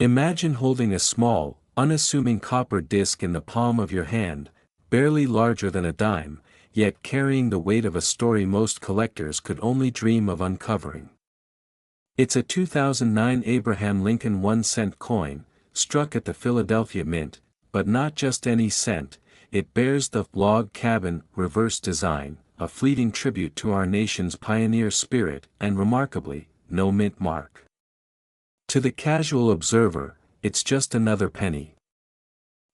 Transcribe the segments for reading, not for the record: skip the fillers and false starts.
Imagine holding a small, unassuming copper disc in the palm of your hand, barely larger than a dime, yet carrying the weight of a story most collectors could only dream of uncovering. It's a 2009 Abraham Lincoln 1-cent coin, struck at the Philadelphia Mint, but not just any cent. It bears the log cabin reverse design, a fleeting tribute to our nation's pioneer spirit, and remarkably, no mint mark. To the casual observer, it's just another penny.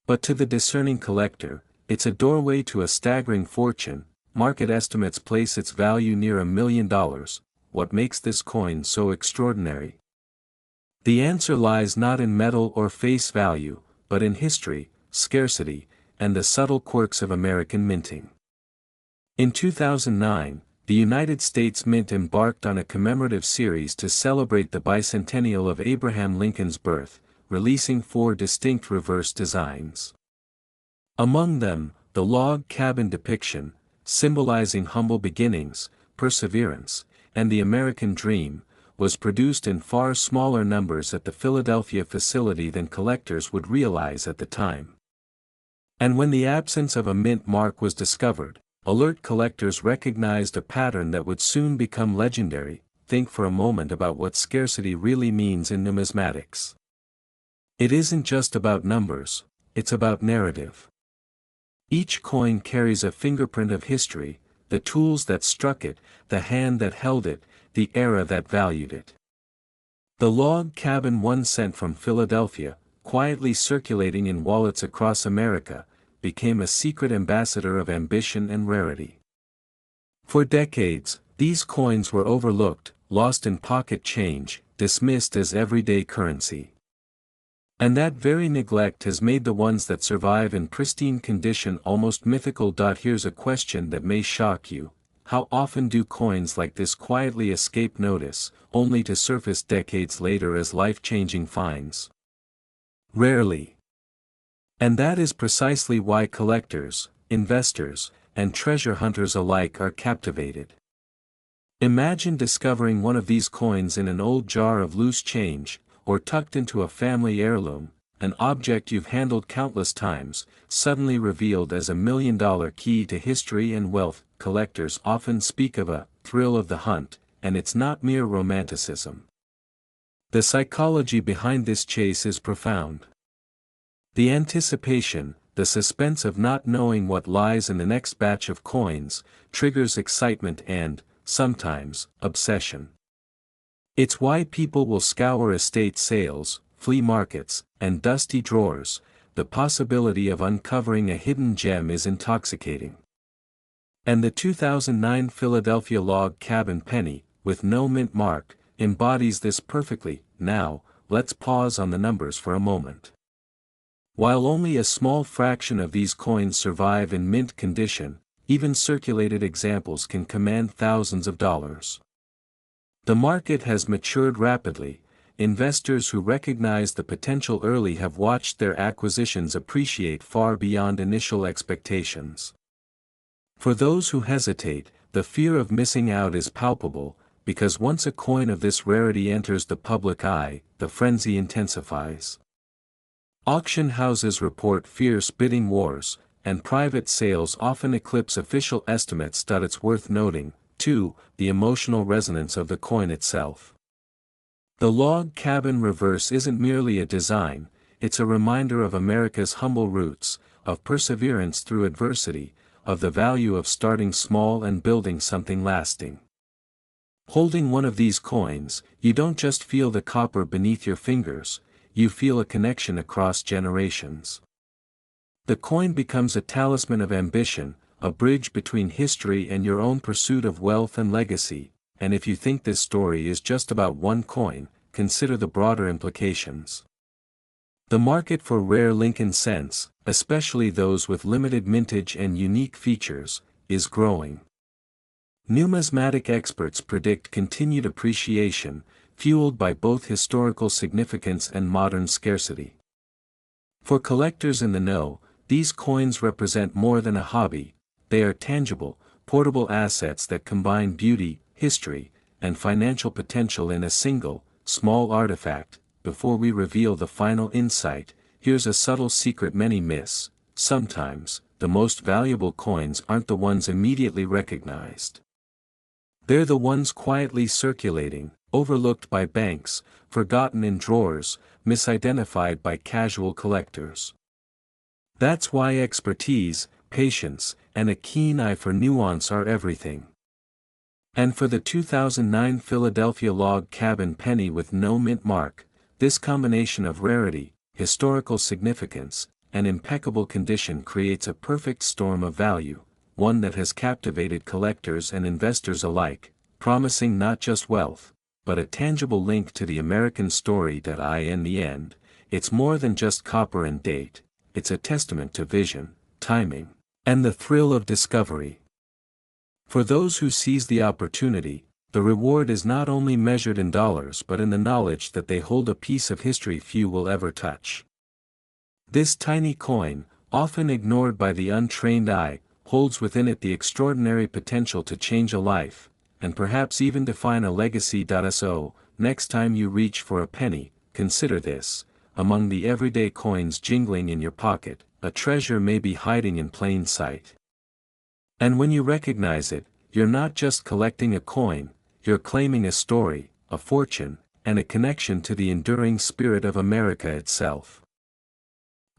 But to the discerning collector, it's a doorway to a staggering fortune. Market estimates place its value near $1 million. What makes this coin so extraordinary? The answer lies not in metal or face value, but in history, scarcity, and the subtle quirks of American minting. In 2009, the United States Mint embarked on a commemorative series to celebrate the bicentennial of Abraham Lincoln's birth, releasing 4 distinct reverse designs. Among them, the log cabin depiction, symbolizing humble beginnings, perseverance, and the American dream, was produced in far smaller numbers at the Philadelphia facility than collectors would realize at the time. And when the absence of a mint mark was discovered, alert collectors recognized a pattern that would soon become legendary. Think for a moment about what scarcity really means in numismatics. It isn't just about numbers, it's about narrative. Each coin carries a fingerprint of history, the tools that struck it, the hand that held it, the era that valued it. The log cabin 1 cent from Philadelphia, quietly circulating in wallets across America, became a secret ambassador of ambition and rarity. For decades, these coins were overlooked, lost in pocket change, dismissed as everyday currency. And that very neglect has made the ones that survive in pristine condition almost mythical. Here's a question that may shock you. How often do coins like this quietly escape notice, only to surface decades later as life-changing finds? Rarely. And that is precisely why collectors, investors, and treasure hunters alike are captivated. Imagine discovering one of these coins in an old jar of loose change, or tucked into a family heirloom, an object you've handled countless times, suddenly revealed as $1 million key to history and wealth. Collectors often speak of a thrill of the hunt, and it's not mere romanticism. The psychology behind this chase is profound. The anticipation, the suspense of not knowing what lies in the next batch of coins, triggers excitement and, sometimes, obsession. It's why people will scour estate sales, flea markets, and dusty drawers. The possibility of uncovering a hidden gem is intoxicating. And the 2009 Philadelphia log cabin penny, with no mint mark, embodies this perfectly. Now, let's pause on the numbers for a moment. While only a small fraction of these coins survive in mint condition, even circulated examples can command thousands of dollars. The market has matured rapidly. Investors who recognize the potential early have watched their acquisitions appreciate far beyond initial expectations. For those who hesitate, the fear of missing out is palpable, because once a coin of this rarity enters the public eye, the frenzy intensifies. Auction houses report fierce bidding wars, and private sales often eclipse official estimates. It's worth noting, too, the emotional resonance of the coin itself. The log cabin reverse isn't merely a design, it's a reminder of America's humble roots, of perseverance through adversity, of the value of starting small and building something lasting. Holding one of these coins, you don't just feel the copper beneath your fingers, you feel a connection across generations. The coin becomes a talisman of ambition, a bridge between history and your own pursuit of wealth and legacy. And if you think this story is just about one coin, consider the broader implications. The market for rare Lincoln cents, especially those with limited mintage and unique features, is growing. Numismatic experts predict continued appreciation, fueled by both historical significance and modern scarcity. For collectors in the know, these coins represent more than a hobby. They are tangible, portable assets that combine beauty, history, and financial potential in a single, small artifact. before we reveal the final insight, here's a subtle secret many miss: sometimes, the most valuable coins aren't the ones immediately recognized. They're the ones quietly circulating, overlooked by banks, forgotten in drawers, misidentified by casual collectors. That's why expertise, patience, and a keen eye for nuance are everything. And for the 2009 Philadelphia log cabin penny with no mint mark, this combination of rarity, historical significance, and impeccable condition creates a perfect storm of value, one that has captivated collectors and investors alike, promising not just wealth, but a tangible link to the American story that in the end, it's more than just copper and date, it's a testament to vision, timing, and the thrill of discovery. For those who seize the opportunity, the reward is not only measured in dollars but in the knowledge that they hold a piece of history few will ever touch. This tiny coin, often ignored by the untrained eye, holds within it the extraordinary potential to change a life, and perhaps even define a legacy. So, next time you reach for a penny, consider this: among the everyday coins jingling in your pocket, a treasure may be hiding in plain sight. And when you recognize it, you're not just collecting a coin, you're claiming a story, a fortune, and a connection to the enduring spirit of America itself.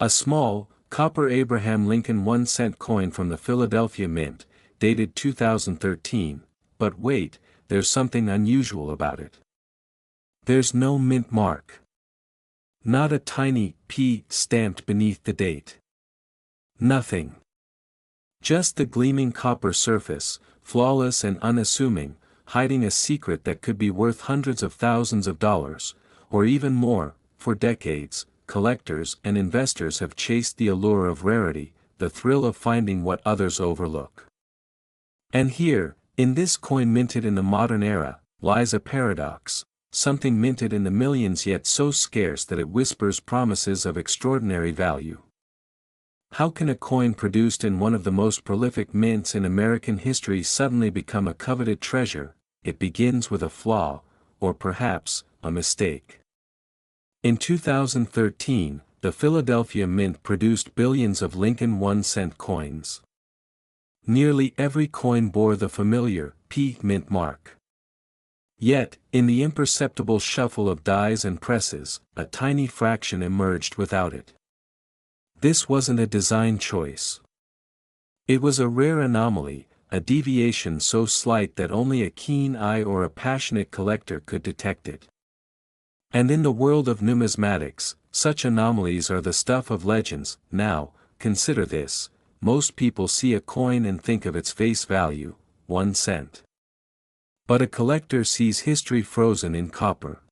A small, copper Abraham Lincoln 1-cent coin from the Philadelphia Mint, dated 2013, but wait, there's something unusual about it. There's no mint mark. Not a tiny P stamped beneath the date. Nothing. Just the gleaming copper surface, flawless and unassuming, hiding a secret that could be worth hundreds of thousands of dollars, or even more. For decades, collectors and investors have chased the allure of rarity, the thrill of finding what others overlook. And here, in this coin minted in the modern era, lies a paradox: something minted in the millions yet so scarce that it whispers promises of extraordinary value. How can a coin produced in one of the most prolific mints in American history suddenly become a coveted treasure? It begins with a flaw, or perhaps, a mistake. In 2013, the Philadelphia Mint produced billions of Lincoln 1-cent coins. Nearly every coin bore the familiar P mint mark. Yet, in the imperceptible shuffle of dies and presses, a tiny fraction emerged without it. This wasn't a design choice. It was a rare anomaly, a deviation so slight that only a keen eye or a passionate collector could detect it. And in the world of numismatics, such anomalies are the stuff of legends. Now, consider this: most people see a coin and think of its face value, 1 cent. But a collector sees history frozen in copper.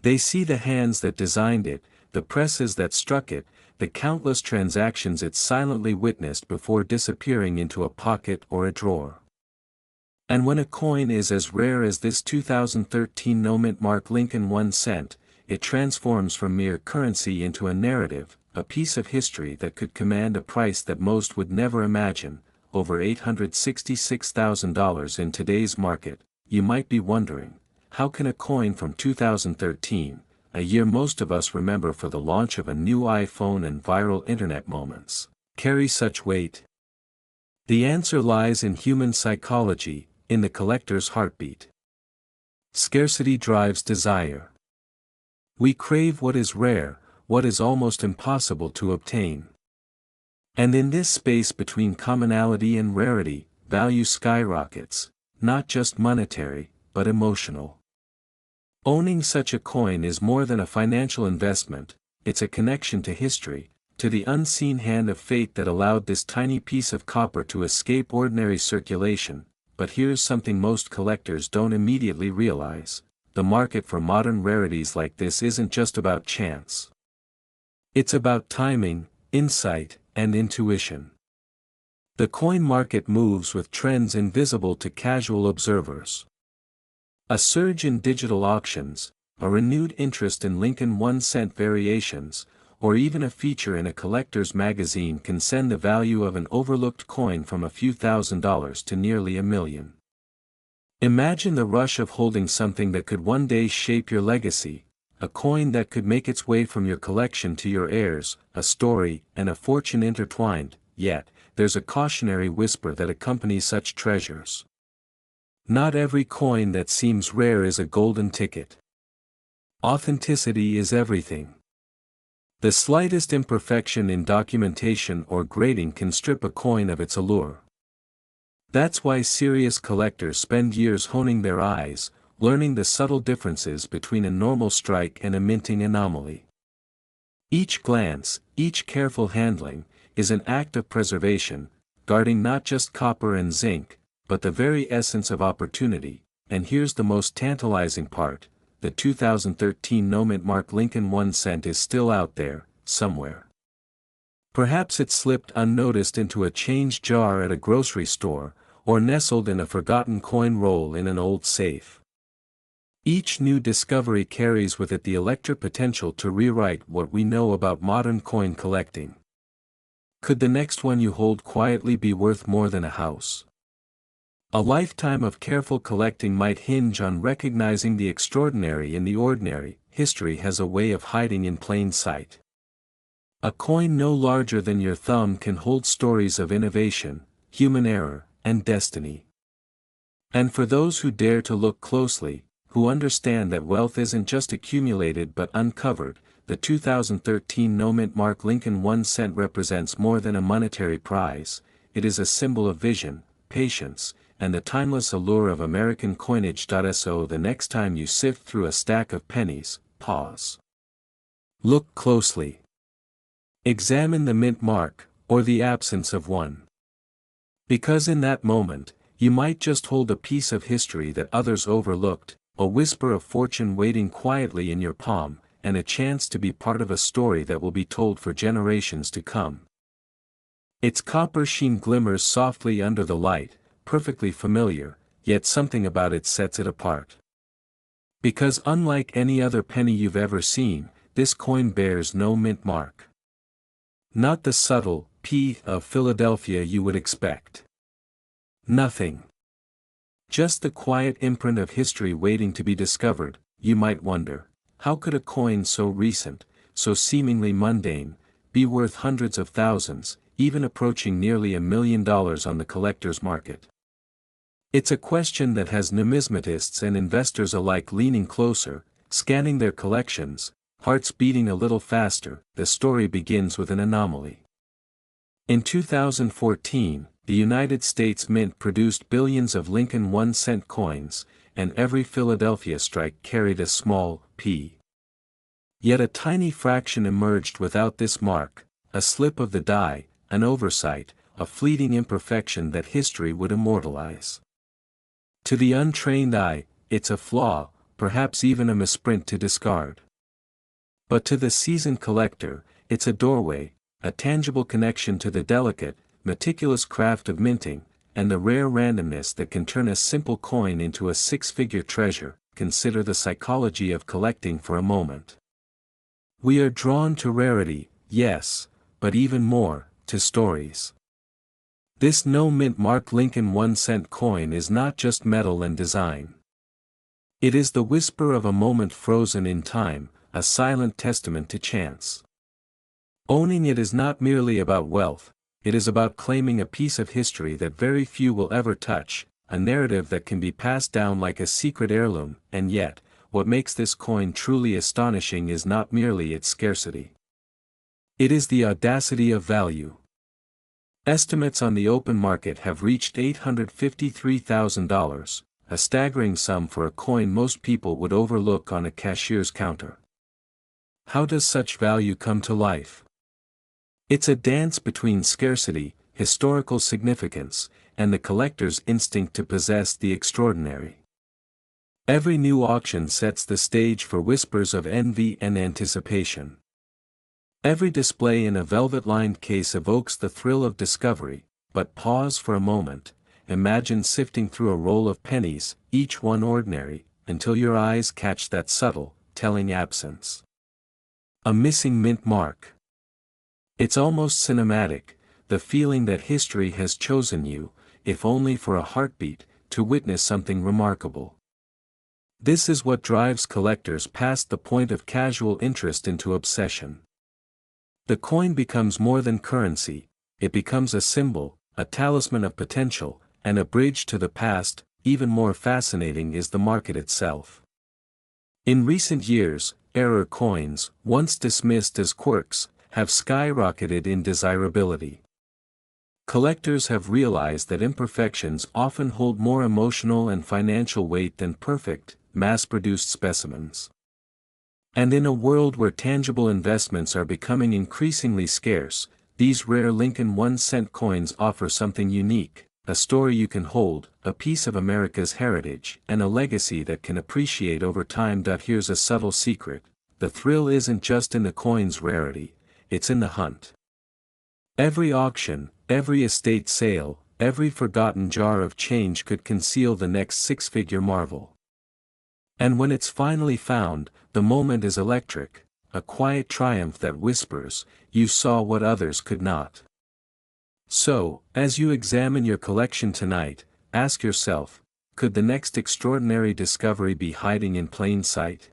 They see the hands that designed it, the presses that struck it, the countless transactions it silently witnessed before disappearing into a pocket or a drawer. And when a coin is as rare as this 2013 no-mint mark Lincoln 1 cent, it transforms from mere currency into a narrative, a piece of history that could command a price that most would never imagine, over $866,000 in today's market. You might be wondering, how can a coin from 2013, a year most of us remember for the launch of a new iPhone and viral internet moments, carry such weight? The answer lies in human psychology, in the collector's heartbeat. Scarcity drives desire. We crave what is rare, what is almost impossible to obtain. And in this space between commonality and rarity, value skyrockets, not just monetary, but emotional. Owning such a coin is more than a financial investment, it's a connection to history, to the unseen hand of fate that allowed this tiny piece of copper to escape ordinary circulation. But here's something most collectors don't immediately realize: the market for modern rarities like this isn't just about chance. It's about timing, insight, and intuition. The coin market moves with trends invisible to casual observers. A surge in digital auctions, a renewed interest in Lincoln 1-cent variations, or even a feature in a collector's magazine can send the value of an overlooked coin from a few $1,000s to nearly $1 million. Imagine the rush of holding something that could one day shape your legacy, a coin that could make its way from your collection to your heirs, a story and a fortune intertwined, yet, there's a cautionary whisper that accompanies such treasures. Not every coin that seems rare is a golden ticket. Authenticity is everything. The slightest imperfection in documentation or grading can strip a coin of its allure. That's why serious collectors spend years honing their eyes, learning the subtle differences between a normal strike and a minting anomaly. Each glance, each careful handling, is an act of preservation, guarding not just copper and zinc, but the very essence of opportunity. And here's the most tantalizing part: the 2013 no-mint mark Lincoln 1 cent is still out there, somewhere. Perhaps it slipped unnoticed into a change jar at a grocery store, or nestled in a forgotten coin roll in an old safe. Each new discovery carries with it the electric potential to rewrite what we know about modern coin collecting. Could the next one you hold quietly be worth more than a house? A lifetime of careful collecting might hinge on recognizing the extraordinary in the ordinary. History has a way of hiding in plain sight. A coin no larger than your thumb can hold stories of innovation, human error, and destiny. And for those who dare to look closely, who understand that wealth isn't just accumulated but uncovered, the 2013 no-mint mark Lincoln 1 cent represents more than a monetary prize. It is a symbol of vision, patience, and the timeless allure of American coinage. So the next time you sift through a stack of pennies, pause. Look closely. Examine the mint mark, or the absence of one. Because in that moment, you might just hold a piece of history that others overlooked, a whisper of fortune waiting quietly in your palm, and a chance to be part of a story that will be told for generations to come. Its copper sheen glimmers softly under the light, perfectly familiar, yet something about it sets it apart. Because unlike any other penny you've ever seen, this coin bears no mint mark. Not the subtle P of Philadelphia you would expect. Nothing. Just the quiet imprint of history waiting to be discovered. You might wonder, how could a coin so recent, so seemingly mundane, be worth hundreds of thousands, even approaching nearly $1 million on the collector's market? It's a question that has numismatists and investors alike leaning closer, scanning their collections, hearts beating a little faster. The story begins with an anomaly. In 2014, the United States Mint produced billions of Lincoln 1 cent coins, and every Philadelphia strike carried a small P. Yet a tiny fraction emerged without this mark, a slip of the die, an oversight, a fleeting imperfection that history would immortalize. To the untrained eye, it's a flaw, perhaps even a misprint to discard. But to the seasoned collector, it's a doorway, a tangible connection to the delicate, meticulous craft of minting, and the rare randomness that can turn a simple coin into a six-figure treasure. Consider the psychology of collecting for a moment. We are drawn to rarity, yes, but even more, to stories. This no-mint mark Lincoln 1 cent coin is not just metal and design. It is the whisper of a moment frozen in time, a silent testament to chance. Owning it is not merely about wealth, it is about claiming a piece of history that very few will ever touch, a narrative that can be passed down like a secret heirloom. And yet, what makes this coin truly astonishing is not merely its scarcity. It is the audacity of value. Estimates on the open market have reached $853,000, a staggering sum for a coin most people would overlook on a cashier's counter. How does such value come to life? It's a dance between scarcity, historical significance, and the collector's instinct to possess the extraordinary. Every new auction sets the stage for whispers of envy and anticipation. Every display in a velvet-lined case evokes the thrill of discovery. But pause for a moment, imagine sifting through a roll of pennies, each one ordinary, until your eyes catch that subtle, telling absence. A missing mint mark. It's almost cinematic, the feeling that history has chosen you, if only for a heartbeat, to witness something remarkable. This is what drives collectors past the point of casual interest into obsession. The coin becomes more than currency, it becomes a symbol, a talisman of potential, and a bridge to the past. Even more fascinating is the market itself. In recent years, error coins, once dismissed as quirks, have skyrocketed in desirability. Collectors have realized that imperfections often hold more emotional and financial weight than perfect, mass-produced specimens. And in a world where tangible investments are becoming increasingly scarce, these rare Lincoln 1-cent coins offer something unique, a story you can hold, a piece of America's heritage, and a legacy that can appreciate over time. Here's a subtle secret: the thrill isn't just in the coin's rarity, it's in the hunt. Every auction, every estate sale, every forgotten jar of change could conceal the next six-figure marvel. And when it's finally found, the moment is electric, a quiet triumph that whispers, "You saw what others could not." So, as you examine your collection tonight, ask yourself, could the next extraordinary discovery be hiding in plain sight?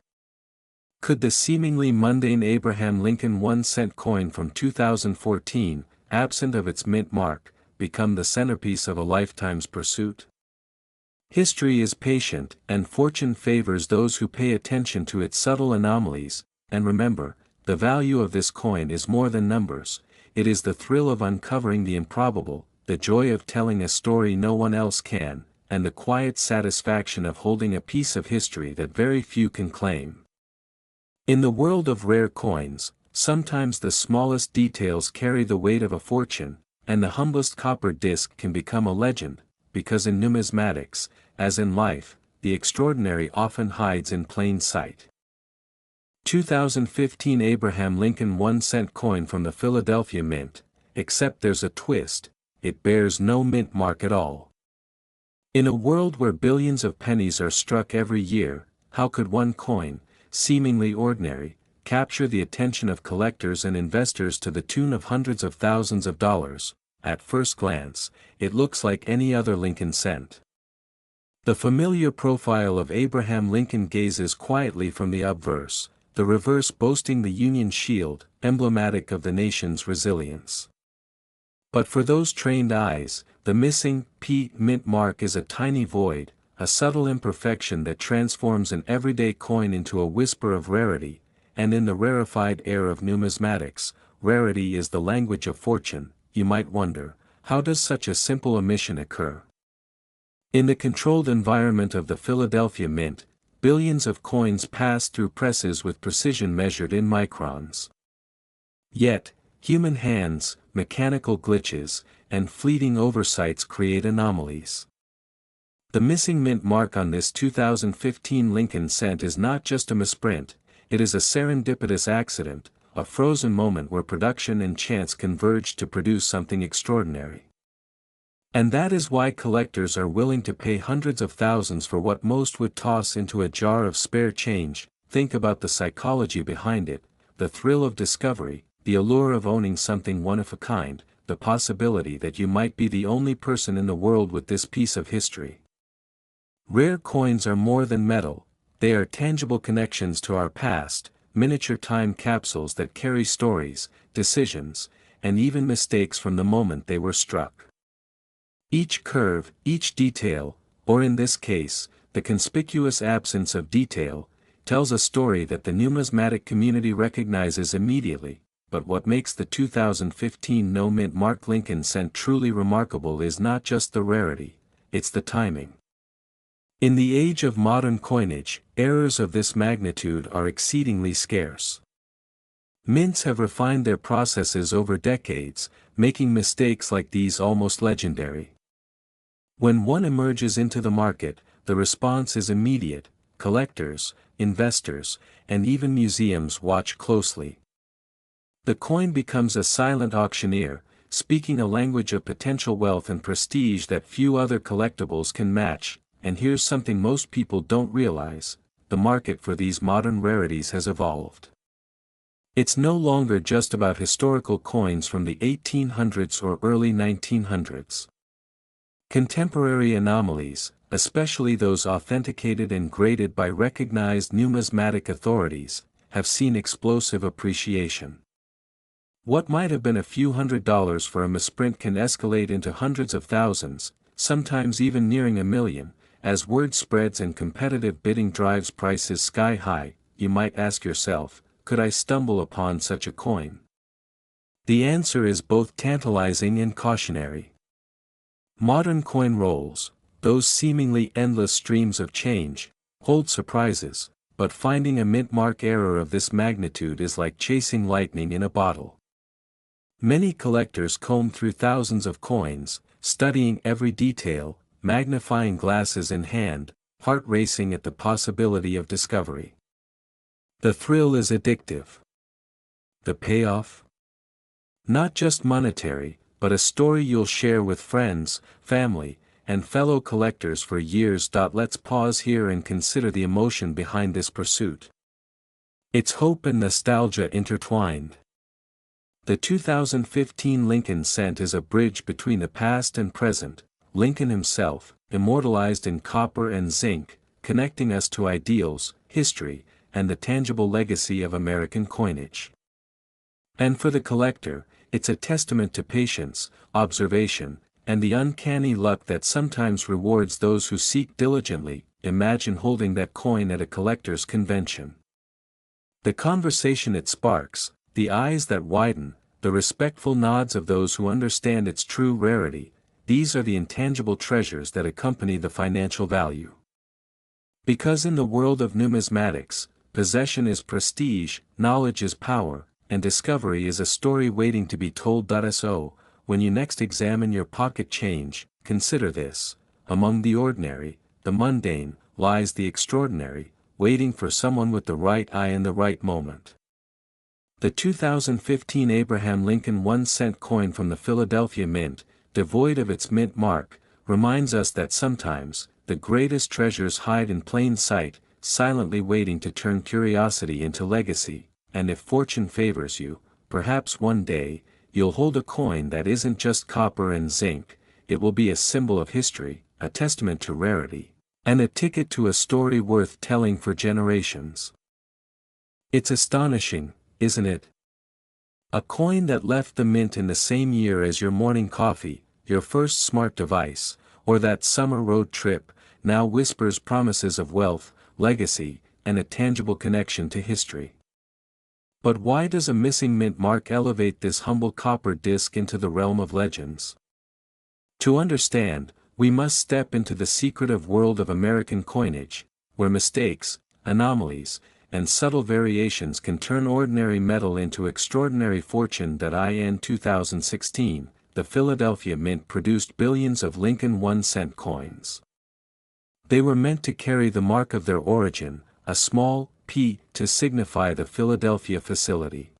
Could the seemingly mundane Abraham Lincoln 1-cent coin from 2014, absent of its mint mark, become the centerpiece of a lifetime's pursuit? History is patient, and fortune favors those who pay attention to its subtle anomalies. And remember, the value of this coin is more than numbers, it is the thrill of uncovering the improbable, the joy of telling a story no one else can, and the quiet satisfaction of holding a piece of history that very few can claim. In the world of rare coins, sometimes the smallest details carry the weight of a fortune, and the humblest copper disc can become a legend, because in numismatics, as in life, the extraordinary often hides in plain sight. 2015 Abraham Lincoln 1-cent coin from the Philadelphia Mint, except there's a twist, it bears no mint mark at all. In a world where billions of pennies are struck every year, how could one coin, seemingly ordinary, capture the attention of collectors and investors to the tune of hundreds of thousands of dollars? At first glance, it looks like any other Lincoln cent. The familiar profile of Abraham Lincoln gazes quietly from the obverse, the reverse boasting the Union shield, emblematic of the nation's resilience. But for those trained eyes, the missing P mint mark is a tiny void, a subtle imperfection that transforms an everyday coin into a whisper of rarity. And in the rarefied air of numismatics, rarity is the language of fortune. You might wonder, how does such a simple omission occur? In the controlled environment of the Philadelphia Mint, billions of coins pass through presses with precision measured in microns. Yet, human hands, mechanical glitches, and fleeting oversights create anomalies. The missing mint mark on this 2015 Lincoln cent is not just a misprint, it is a serendipitous accident, a frozen moment where production and chance converge to produce something extraordinary. And that is why collectors are willing to pay hundreds of thousands for what most would toss into a jar of spare change. Think about the psychology behind it, the thrill of discovery, the allure of owning something one of a kind, the possibility that you might be the only person in the world with this piece of history. Rare coins are more than metal, they are tangible connections to our past, miniature time capsules that carry stories, decisions, and even mistakes from the moment they were struck. Each curve, each detail, or in this case, the conspicuous absence of detail, tells a story that the numismatic community recognizes immediately. But what makes the 2015 no-mint mark Lincoln cent truly remarkable is not just the rarity, it's the timing. In the age of modern coinage, errors of this magnitude are exceedingly scarce. Mints have refined their processes over decades, making mistakes like these almost legendary. When one emerges into the market, the response is immediate. Collectors, investors, and even museums watch closely. The coin becomes a silent auctioneer, speaking a language of potential wealth and prestige that few other collectibles can match. And here's something most people don't realize: the market for these modern rarities has evolved. It's no longer just about historical coins from the 1800s or early 1900s. Contemporary anomalies, especially those authenticated and graded by recognized numismatic authorities, have seen explosive appreciation. What might have been a few $100s for a misprint can escalate into hundreds of thousands, sometimes even nearing $1 million, as word spreads and competitive bidding drives prices sky high. You might ask yourself, could I stumble upon such a coin? The answer is both tantalizing and cautionary. Modern coin rolls, those seemingly endless streams of change, hold surprises, but finding a mint mark error of this magnitude is like chasing lightning in a bottle. Many collectors comb through thousands of coins, studying every detail, magnifying glasses in hand, heart racing at the possibility of discovery. The thrill is addictive. The payoff? Not just monetary, but a story you'll share with friends, family, and fellow collectors for years. Let's pause here and consider the emotion behind this pursuit. It's hope and nostalgia intertwined. The 2015 Lincoln cent is a bridge between the past and present, Lincoln himself, immortalized in copper and zinc, connecting us to ideals, history, and the tangible legacy of American coinage. And for the collector, it's a testament to patience, observation, and the uncanny luck that sometimes rewards those who seek diligently. Imagine holding that coin at a collector's convention. The conversation it sparks, the eyes that widen, the respectful nods of those who understand its true rarity, these are the intangible treasures that accompany the financial value. Because in the world of numismatics, possession is prestige, knowledge is power, and discovery is a story waiting to be told. So, when you next examine your pocket change, consider this: among the ordinary, the mundane, lies the extraordinary, waiting for someone with the right eye in the right moment. The 2015 Abraham Lincoln 1-cent coin from the Philadelphia Mint, devoid of its mint mark, reminds us that sometimes, the greatest treasures hide in plain sight, silently waiting to turn curiosity into legacy. And if fortune favors you, perhaps one day, you'll hold a coin that isn't just copper and zinc. It will be a symbol of history, a testament to rarity, and a ticket to a story worth telling for generations. It's astonishing, isn't it? A coin that left the mint in the same year as your morning coffee, your first smart device, or that summer road trip, now whispers promises of wealth, legacy, and a tangible connection to history. But why does a missing mint mark elevate this humble copper disc into the realm of legends? To understand, we must step into the secretive world of American coinage, where mistakes, anomalies, and subtle variations can turn ordinary metal into extraordinary fortune. In 2016, the Philadelphia Mint produced billions of Lincoln 1-cent coins. They were meant to carry the mark of their origin, a small P, to signify the Philadelphia facility.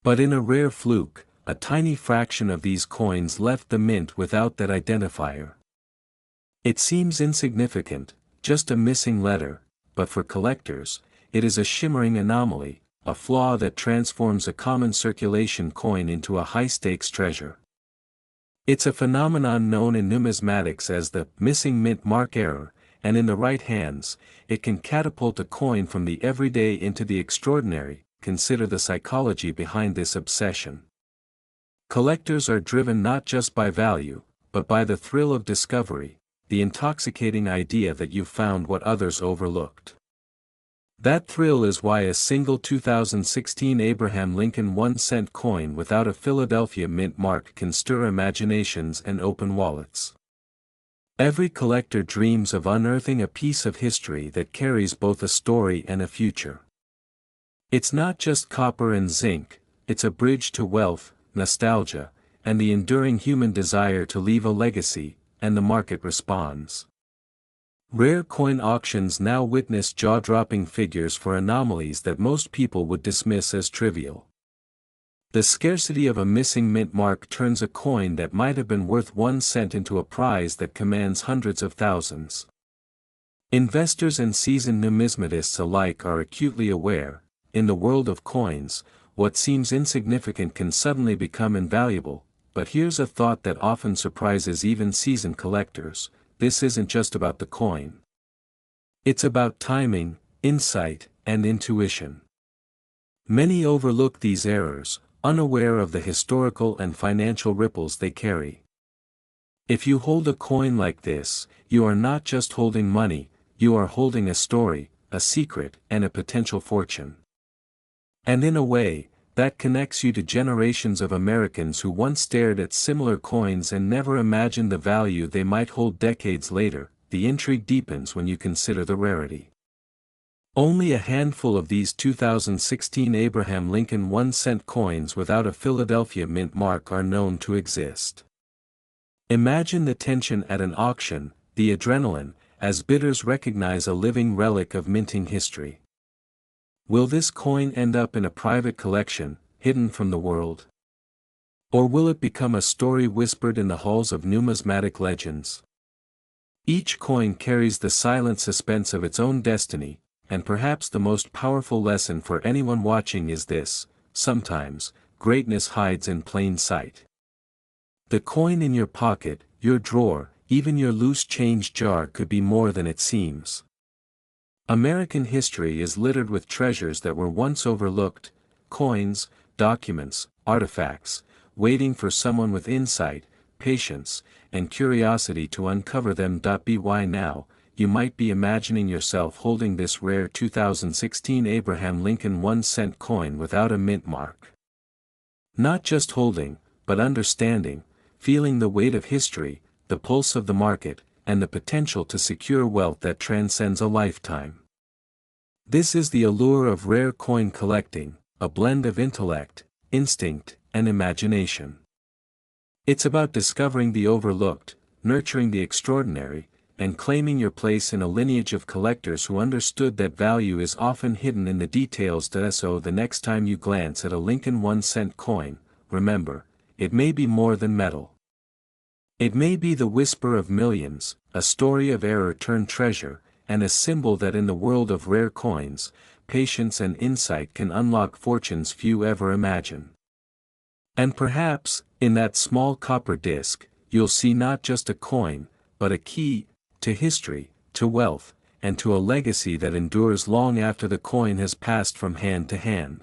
But in a rare fluke, a tiny fraction of these coins left the mint without that identifier. It seems insignificant, just a missing letter, but for collectors, it is a shimmering anomaly, a flaw that transforms a common circulation coin into a high-stakes treasure. It's a phenomenon known in numismatics as the missing mint mark error, and in the right hands, it can catapult a coin from the everyday into the extraordinary. Consider the psychology behind this obsession. Collectors are driven not just by value, but by the thrill of discovery, the intoxicating idea that you've found what others overlooked. That thrill is why a single 2016 Abraham Lincoln 1-cent coin without a Philadelphia Mint mark can stir imaginations and open wallets. Every collector dreams of unearthing a piece of history that carries both a story and a future. It's not just copper and zinc, it's a bridge to wealth, nostalgia, and the enduring human desire to leave a legacy, and the market responds. Rare coin auctions now witness jaw-dropping figures for anomalies that most people would dismiss as trivial. The scarcity of a missing mint mark turns a coin that might have been worth 1 cent into a prize that commands hundreds of thousands. Investors and seasoned numismatists alike are acutely aware, in the world of coins, what seems insignificant can suddenly become invaluable, but here's a thought that often surprises even seasoned collectors: this isn't just about the coin. It's about timing, insight, and intuition. Many overlook these errors, unaware of the historical and financial ripples they carry. If you hold a coin like this, you are not just holding money, you are holding a story, a secret, and a potential fortune. And in a way, that connects you to generations of Americans who once stared at similar coins and never imagined the value they might hold decades later. The intrigue deepens when you consider the rarity. Only a handful of these 2016 Abraham Lincoln 1-cent coins without a Philadelphia mint mark are known to exist. Imagine the tension at an auction, the adrenaline, as bidders recognize a living relic of minting history. Will this coin end up in a private collection, hidden from the world? Or will it become a story whispered in the halls of numismatic legends? Each coin carries the silent suspense of its own destiny, and perhaps the most powerful lesson for anyone watching is this: sometimes, greatness hides in plain sight. The coin in your pocket, your drawer, even your loose change jar could be more than it seems. American history is littered with treasures that were once overlooked: coins, documents, artifacts, waiting for someone with insight, patience, and curiosity to uncover them. By now, you might be imagining yourself holding this rare 2016 Abraham Lincoln 1-cent coin without a mint mark. Not just holding, but understanding, feeling the weight of history, the pulse of the market, and the potential to secure wealth that transcends a lifetime. This is the allure of rare coin collecting, a blend of intellect, instinct, and imagination. It's about discovering the overlooked, nurturing the extraordinary, and claiming your place in a lineage of collectors who understood that value is often hidden in the details. So the next time you glance at a Lincoln 1-cent coin, remember, it may be more than metal. It may be the whisper of millions, a story of error turned treasure, and a symbol that in the world of rare coins, patience and insight can unlock fortunes few ever imagine. And perhaps, in that small copper disc, you'll see not just a coin, but a key to history, to wealth, and to a legacy that endures long after the coin has passed from hand to hand.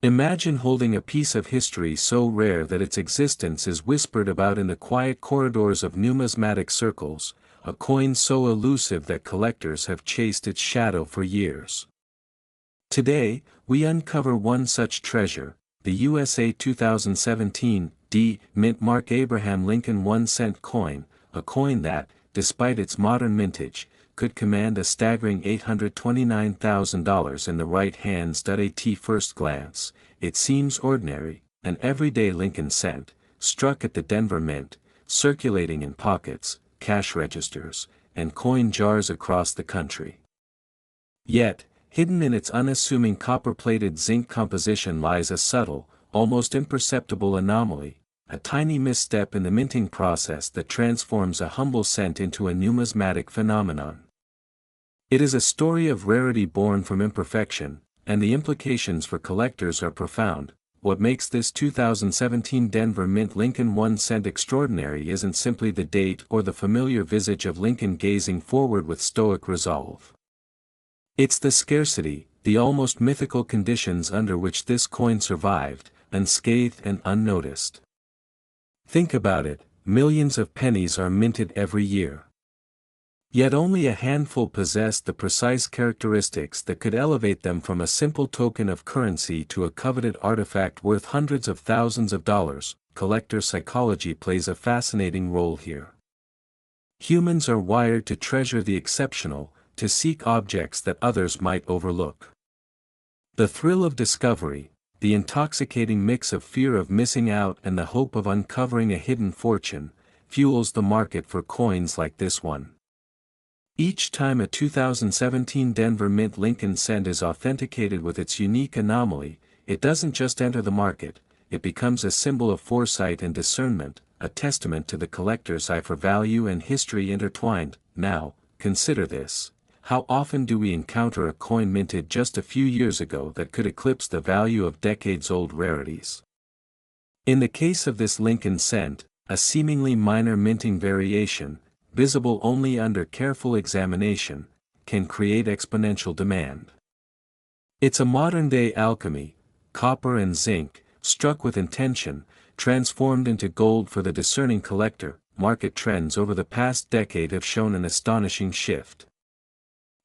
Imagine holding a piece of history so rare that its existence is whispered about in the quiet corridors of numismatic circles, a coin so elusive that collectors have chased its shadow for years. Today, we uncover one such treasure, the USA 2017 D. Mint Mark Abraham Lincoln 1-cent coin, a coin that, despite its modern mintage, could command a staggering $829,000 in the right hands. At first glance, it seems ordinary, an everyday Lincoln cent, struck at the Denver Mint, circulating in pockets, cash registers, and coin jars across the country. Yet, hidden in its unassuming copper-plated zinc composition lies a subtle, almost imperceptible anomaly, a tiny misstep in the minting process that transforms a humble cent into a numismatic phenomenon. It is a story of rarity born from imperfection, and the implications for collectors are profound. What makes this 2017 Denver Mint Lincoln 1-cent extraordinary isn't simply the date or the familiar visage of Lincoln gazing forward with stoic resolve. It's the scarcity, the almost mythical conditions under which this coin survived, unscathed and unnoticed. Think about it, millions of pennies are minted every year. Yet only a handful possess the precise characteristics that could elevate them from a simple token of currency to a coveted artifact worth hundreds of thousands of dollars. Collector psychology plays a fascinating role here. Humans are wired to treasure the exceptional, to seek objects that others might overlook. The thrill of discovery, the intoxicating mix of fear of missing out and the hope of uncovering a hidden fortune, fuels the market for coins like this one. Each time a 2017 Denver Mint Lincoln cent is authenticated with its unique anomaly, it doesn't just enter the market, it becomes a symbol of foresight and discernment, a testament to the collector's eye for value and history intertwined. Now, consider this. How often do we encounter a coin minted just a few years ago that could eclipse the value of decades-old rarities? In the case of this Lincoln cent, a seemingly minor minting variation, visible only under careful examination, can create exponential demand. It's a modern-day alchemy, copper and zinc, struck with intention, transformed into gold for the discerning collector. Market trends over the past decade have shown an astonishing shift.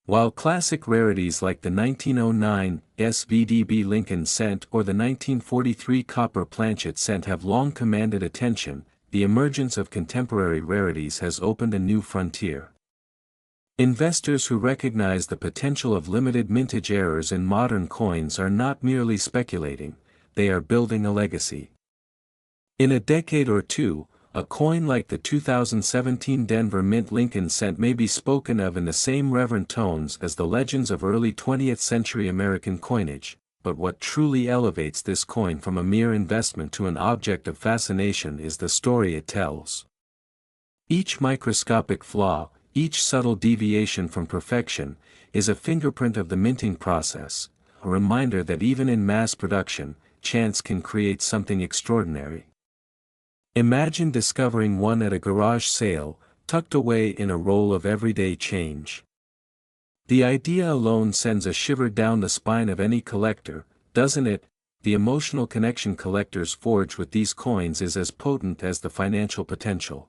While classic rarities like the 1909 SVDB Lincoln cent or the 1943 copper planchet cent have long commanded attention, the emergence of contemporary rarities has opened a new frontier. Investors who recognize the potential of limited mintage errors in modern coins are not merely speculating, they are building a legacy. In a decade or two, a coin like the 2017 Denver Mint Lincoln cent may be spoken of in the same reverent tones as the legends of early 20th century American coinage, but what truly elevates this coin from a mere investment to an object of fascination is the story it tells. Each microscopic flaw, each subtle deviation from perfection, is a fingerprint of the minting process, a reminder that even in mass production, chance can create something extraordinary. Imagine discovering one at a garage sale, tucked away in a roll of everyday change. The idea alone sends a shiver down the spine of any collector, doesn't it? The emotional connection collectors forge with these coins is as potent as the financial potential.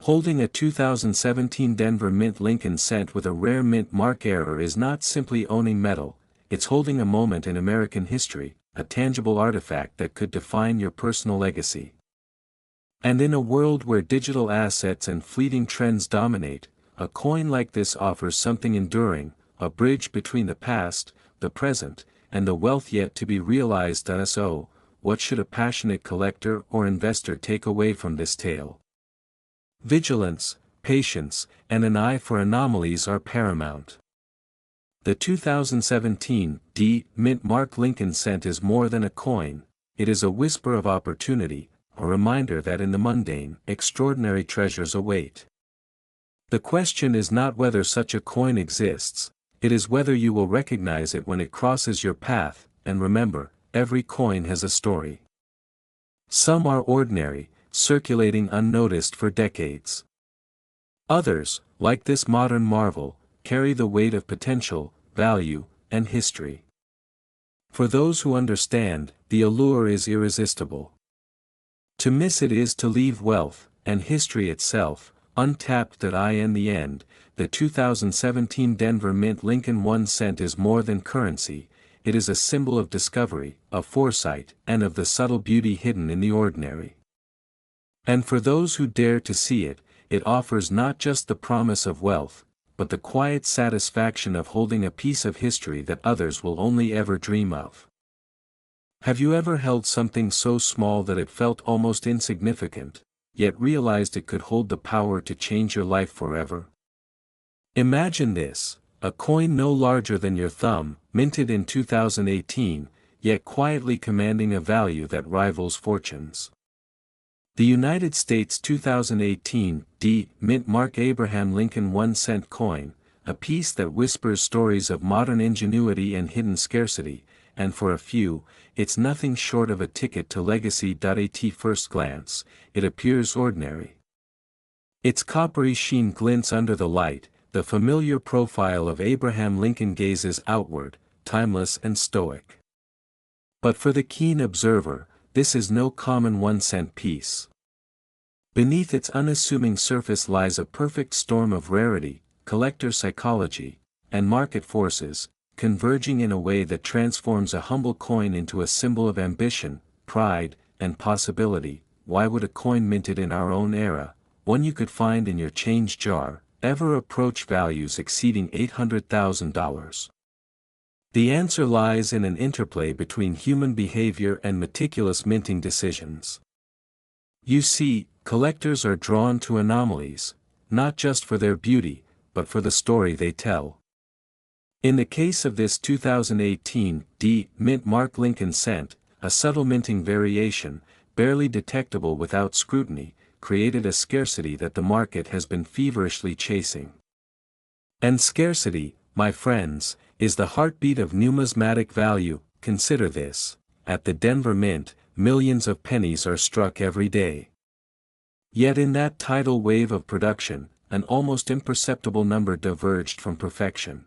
Holding a 2017 Denver Mint Lincoln cent with a rare mint mark error is not simply owning metal, it's holding a moment in American history, a tangible artifact that could define your personal legacy. And in a world where digital assets and fleeting trends dominate, a coin like this offers something enduring, a bridge between the past, the present, and the wealth yet to be realized. So, what should a passionate collector or investor take away from this tale? Vigilance, patience, and an eye for anomalies are paramount. The 2017 Mint Mark Lincoln cent is more than a coin, it is a whisper of opportunity, a reminder that in the mundane, extraordinary treasures await. The question is not whether such a coin exists, it is whether you will recognize it when it crosses your path, and remember, every coin has a story. Some are ordinary, circulating unnoticed for decades. Others, like this modern marvel, carry the weight of potential, value, and history. For those who understand, the allure is irresistible. To miss it is to leave wealth, and history itself, untapped. In the end, the 2017 Denver Mint Lincoln 1 cent is more than currency, it is a symbol of discovery, of foresight, and of the subtle beauty hidden in the ordinary. And for those who dare to see it, it offers not just the promise of wealth, but the quiet satisfaction of holding a piece of history that others will only ever dream of. Have you ever held something so small that it felt almost insignificant, yet realized it could hold the power to change your life forever? Imagine this, a coin no larger than your thumb, minted in 2018, yet quietly commanding a value that rivals fortunes. The United States 2018 Mint Mark Abraham Lincoln 1 cent coin, a piece that whispers stories of modern ingenuity and hidden scarcity, and for a few, it's nothing short of a ticket to legacy. At first glance, it appears ordinary. Its coppery sheen glints under the light, the familiar profile of Abraham Lincoln gazes outward, timeless and stoic. But for the keen observer, this is no common 1-cent piece. Beneath its unassuming surface lies a perfect storm of rarity, collector psychology, and market forces, converging in a way that transforms a humble coin into a symbol of ambition, pride, and possibility. Why would a coin minted in our own era, one you could find in your change jar, ever approach values exceeding $800,000? The answer lies in an interplay between human behavior and meticulous minting decisions. You see, collectors are drawn to anomalies, not just for their beauty, but for the story they tell. In the case of this 2018 Mint Mark Lincoln cent, a subtle minting variation, barely detectable without scrutiny, created a scarcity that the market has been feverishly chasing. And scarcity, my friends, is the heartbeat of numismatic value. Consider this: at the Denver Mint, millions of pennies are struck every day. Yet in that tidal wave of production, an almost imperceptible number diverged from perfection.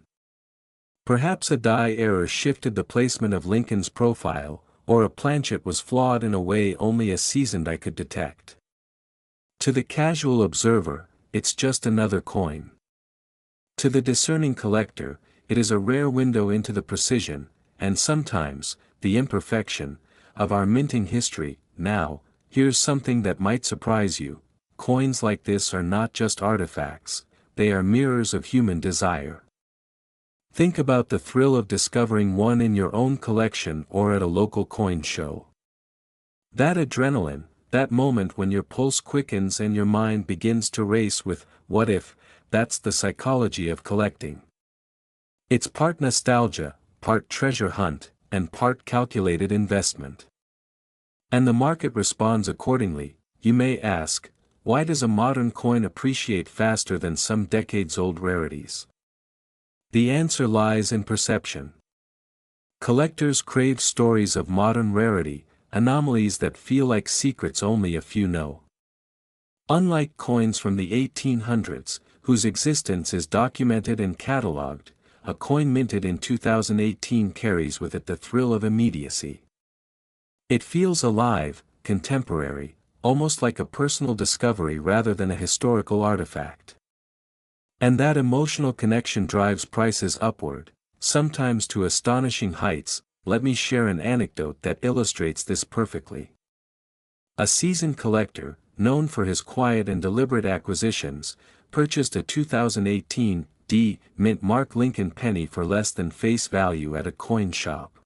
Perhaps a die error shifted the placement of Lincoln's profile, or a planchet was flawed in a way only a seasoned eye could detect. To the casual observer, it's just another coin. To the discerning collector, it is a rare window into the precision, and sometimes, the imperfection, of our minting history. Now, here's something that might surprise you: coins like this are not just artifacts, they are mirrors of human desire. Think about the thrill of discovering one in your own collection or at a local coin show. That adrenaline, that moment when your pulse quickens and your mind begins to race with, what if? That's the psychology of collecting. It's part nostalgia, part treasure hunt, and part calculated investment. And the market responds accordingly. You may ask, why does a modern coin appreciate faster than some decades-old rarities? The answer lies in perception. Collectors crave stories of modern rarity, anomalies that feel like secrets only a few know. Unlike coins from the 1800s, whose existence is documented and catalogued, a coin minted in 2018 carries with it the thrill of immediacy. It feels alive, contemporary, almost like a personal discovery rather than a historical artifact. And that emotional connection drives prices upward, sometimes to astonishing heights. Let me share an anecdote that illustrates this perfectly. A seasoned collector, known for his quiet and deliberate acquisitions, purchased a 2018 D mint mark Lincoln penny for less than face value at a coin shop.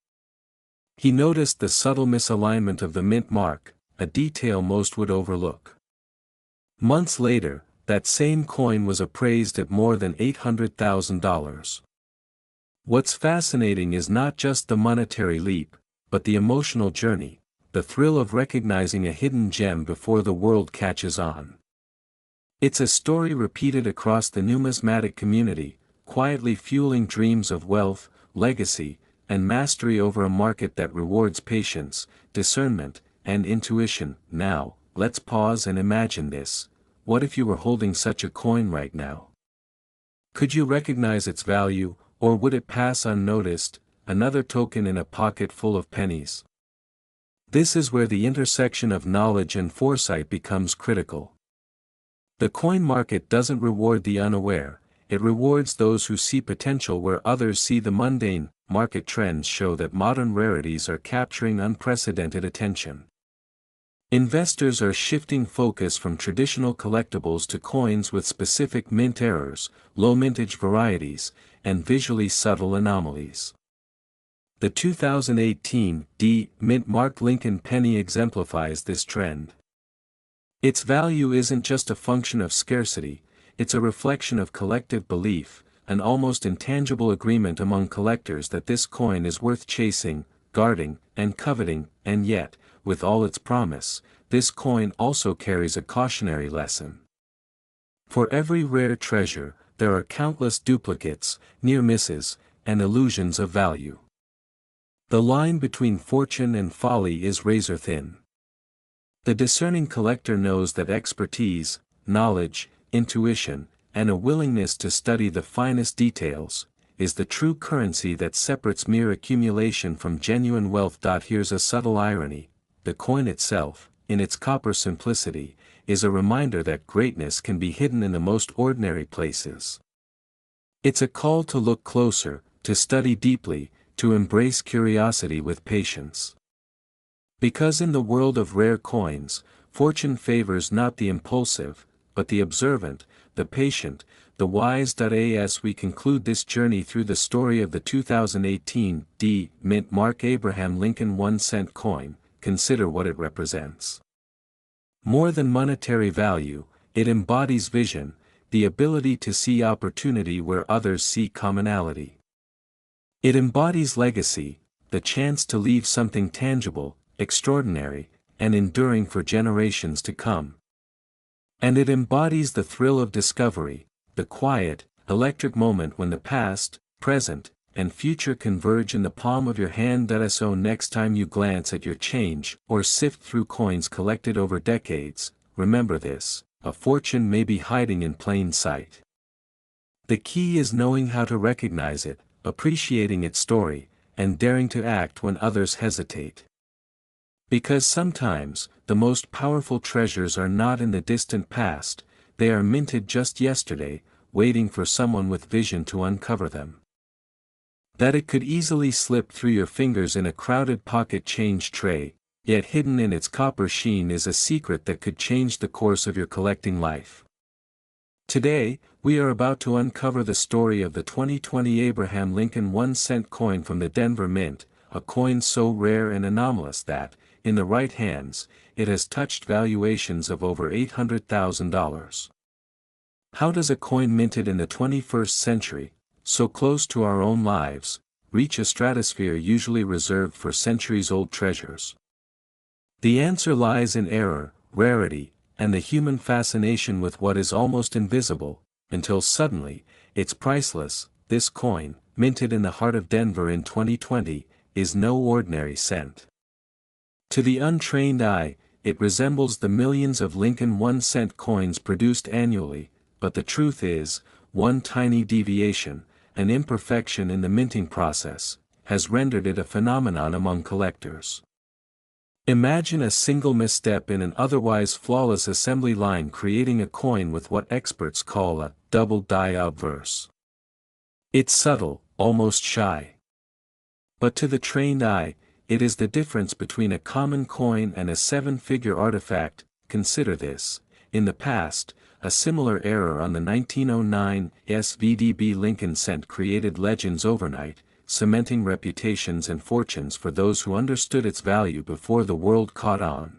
He noticed the subtle misalignment of the mint mark, a detail most would overlook. Months later, that same coin was appraised at more than $800,000. What's fascinating is not just the monetary leap, but the emotional journey, the thrill of recognizing a hidden gem before the world catches on. It's a story repeated across the numismatic community, quietly fueling dreams of wealth, legacy, and mastery over a market that rewards patience, discernment, and intuition. Now, let's pause and imagine this. What if you were holding such a coin right now? Could you recognize its value, or would it pass unnoticed, another token in a pocket full of pennies? This is where the intersection of knowledge and foresight becomes critical. The coin market doesn't reward the unaware, it rewards those who see potential where others see the mundane. Market trends show that modern rarities are capturing unprecedented attention. Investors are shifting focus from traditional collectibles to coins with specific mint errors, low mintage varieties, and visually subtle anomalies. The 2018 D mint mark Lincoln penny exemplifies this trend. Its value isn't just a function of scarcity, it's a reflection of collective belief, an almost intangible agreement among collectors that this coin is worth chasing, guarding, and coveting. And yet, with all its promise, this coin also carries a cautionary lesson. For every rare treasure, there are countless duplicates, near misses, and illusions of value. The line between fortune and folly is razor thin. The discerning collector knows that expertise, knowledge, intuition, and a willingness to study the finest details, is the true currency that separates mere accumulation from genuine wealth. Here's a subtle irony: the coin itself, in its copper simplicity, is a reminder that greatness can be hidden in the most ordinary places. It's a call to look closer, to study deeply, to embrace curiosity with patience. Because in the world of rare coins, fortune favors not the impulsive, but the observant, the patient, the wise. As we conclude this journey through the story of the 2018 D mint mark Abraham Lincoln 1-cent coin, consider what it represents. More than monetary value, it embodies vision, the ability to see opportunity where others see commonality. It embodies legacy, the chance to leave something tangible, extraordinary, and enduring for generations to come. And it embodies the thrill of discovery, the quiet, electric moment when the past, present, and future converge in the palm of your hand. So next time you glance at your change or sift through coins collected over decades, remember this: a fortune may be hiding in plain sight. The key is knowing how to recognize it, appreciating its story, and daring to act when others hesitate. Because sometimes, the most powerful treasures are not in the distant past, they are minted just yesterday, waiting for someone with vision to uncover them. That it could easily slip through your fingers in a crowded pocket change tray, yet hidden in its copper sheen, is a secret that could change the course of your collecting life. Today, we are about to uncover the story of the 2020 Abraham Lincoln 1-cent coin from the Denver Mint, a coin so rare and anomalous that, in the right hands, it has touched valuations of over $800,000. How does a coin minted in the 21st century, so close to our own lives, reach a stratosphere usually reserved for centuries-old treasures? The answer lies in error, rarity, and the human fascination with what is almost invisible, until suddenly, it's priceless. This coin, minted in the heart of Denver in 2020, is no ordinary cent. To the untrained eye, it resembles the millions of Lincoln 1-cent coins produced annually, but the truth is, one tiny deviation, an imperfection in the minting process, has rendered it a phenomenon among collectors. Imagine a single misstep in an otherwise flawless assembly line creating a coin with what experts call a double die obverse. It's subtle, almost shy. But to the trained eye, it is the difference between a common coin and a seven-figure artifact. Consider this: in the past, a similar error on the 1909 SVDB Lincoln cent created legends overnight, cementing reputations and fortunes for those who understood its value before the world caught on.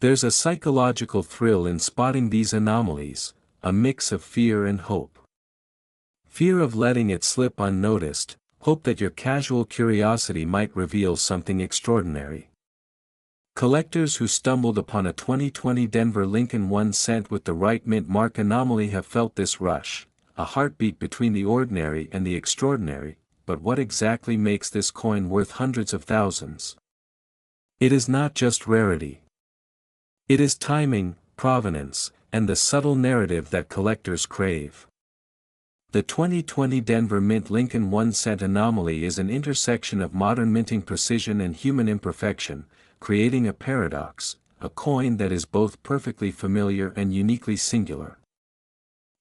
There's a psychological thrill in spotting these anomalies, a mix of fear and hope. Fear of letting it slip unnoticed, hope that your casual curiosity might reveal something extraordinary. Collectors who stumbled upon a 2020 Denver Lincoln 1-cent with the right mint mark anomaly have felt this rush, a heartbeat between the ordinary and the extraordinary. But what exactly makes this coin worth hundreds of thousands? It is not just rarity. It is timing, provenance, and the subtle narrative that collectors crave. The 2020 Denver Mint Lincoln 1-cent anomaly is an intersection of modern minting precision and human imperfection, creating a paradox, a coin that is both perfectly familiar and uniquely singular.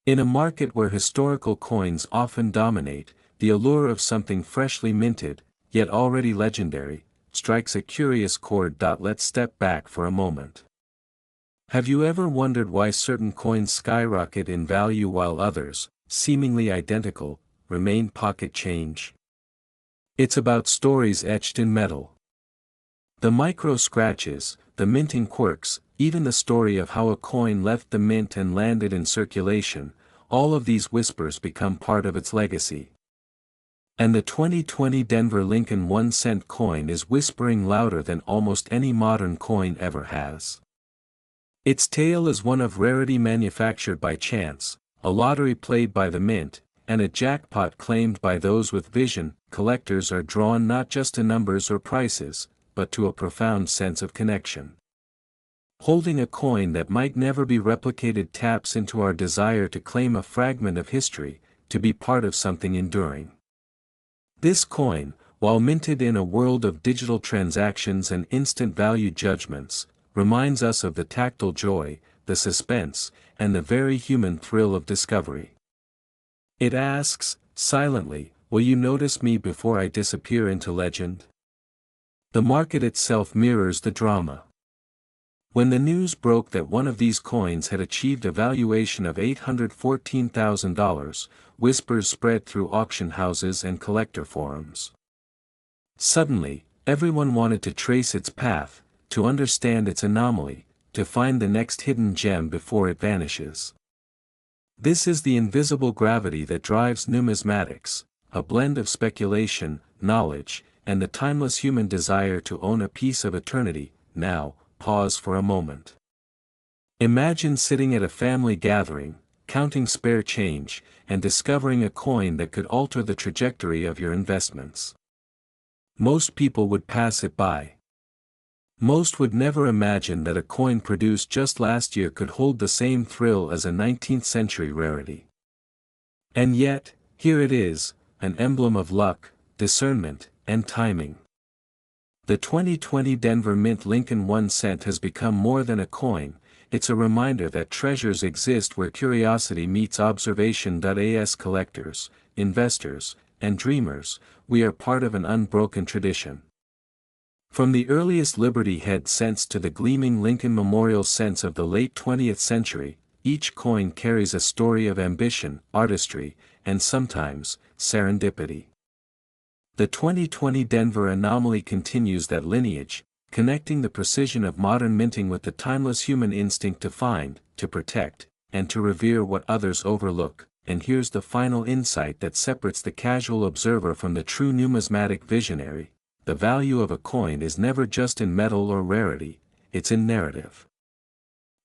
In a market where historical coins often dominate, the allure of something freshly minted, yet already legendary, strikes a curious chord. Let's step back for a moment. Have you ever wondered why certain coins skyrocket in value while others, seemingly identical, remain pocket change? It's about stories etched in metal. The micro scratches, the minting quirks, even the story of how a coin left the mint and landed in circulation, all of these whispers become part of its legacy. And the 2020 Denver Lincoln 1-cent coin is whispering louder than almost any modern coin ever has. Its tale is one of rarity manufactured by chance, a lottery played by the mint, and a jackpot claimed by those with vision. Collectors are drawn not just to numbers or prices, but to a profound sense of connection. Holding a coin that might never be replicated taps into our desire to claim a fragment of history, to be part of something enduring. This coin, while minted in a world of digital transactions and instant value judgments, reminds us of the tactile joy, the suspense, and the very human thrill of discovery. It asks, silently, will you notice me before I disappear into legend? The market itself mirrors the drama. When the news broke that one of these coins had achieved a valuation of $814,000, whispers spread through auction houses and collector forums. Suddenly, everyone wanted to trace its path, to understand its anomaly, to find the next hidden gem before it vanishes. This is the invisible gravity that drives numismatics, a blend of speculation, knowledge, and the timeless human desire to own a piece of eternity. Now, pause for a moment. Imagine sitting at a family gathering, counting spare change, and discovering a coin that could alter the trajectory of your investments. Most people would pass it by. Most would never imagine that a coin produced just last year could hold the same thrill as a 19th century rarity. And yet, here it is, an emblem of luck, discernment, and timing. The 2020 Denver Mint Lincoln 1 cent has become more than a coin. It's a reminder that treasures exist where curiosity meets observation. As collectors, investors, and dreamers, we are part of an unbroken tradition. From the earliest Liberty Head cents to the gleaming Lincoln Memorial cents of the late 20th century, each coin carries a story of ambition, artistry, and sometimes, serendipity. The 2020 Denver Anomaly continues that lineage, connecting the precision of modern minting with the timeless human instinct to find, to protect, and to revere what others overlook. And here's the final insight that separates the casual observer from the true numismatic visionary: the value of a coin is never just in metal or rarity, it's in narrative.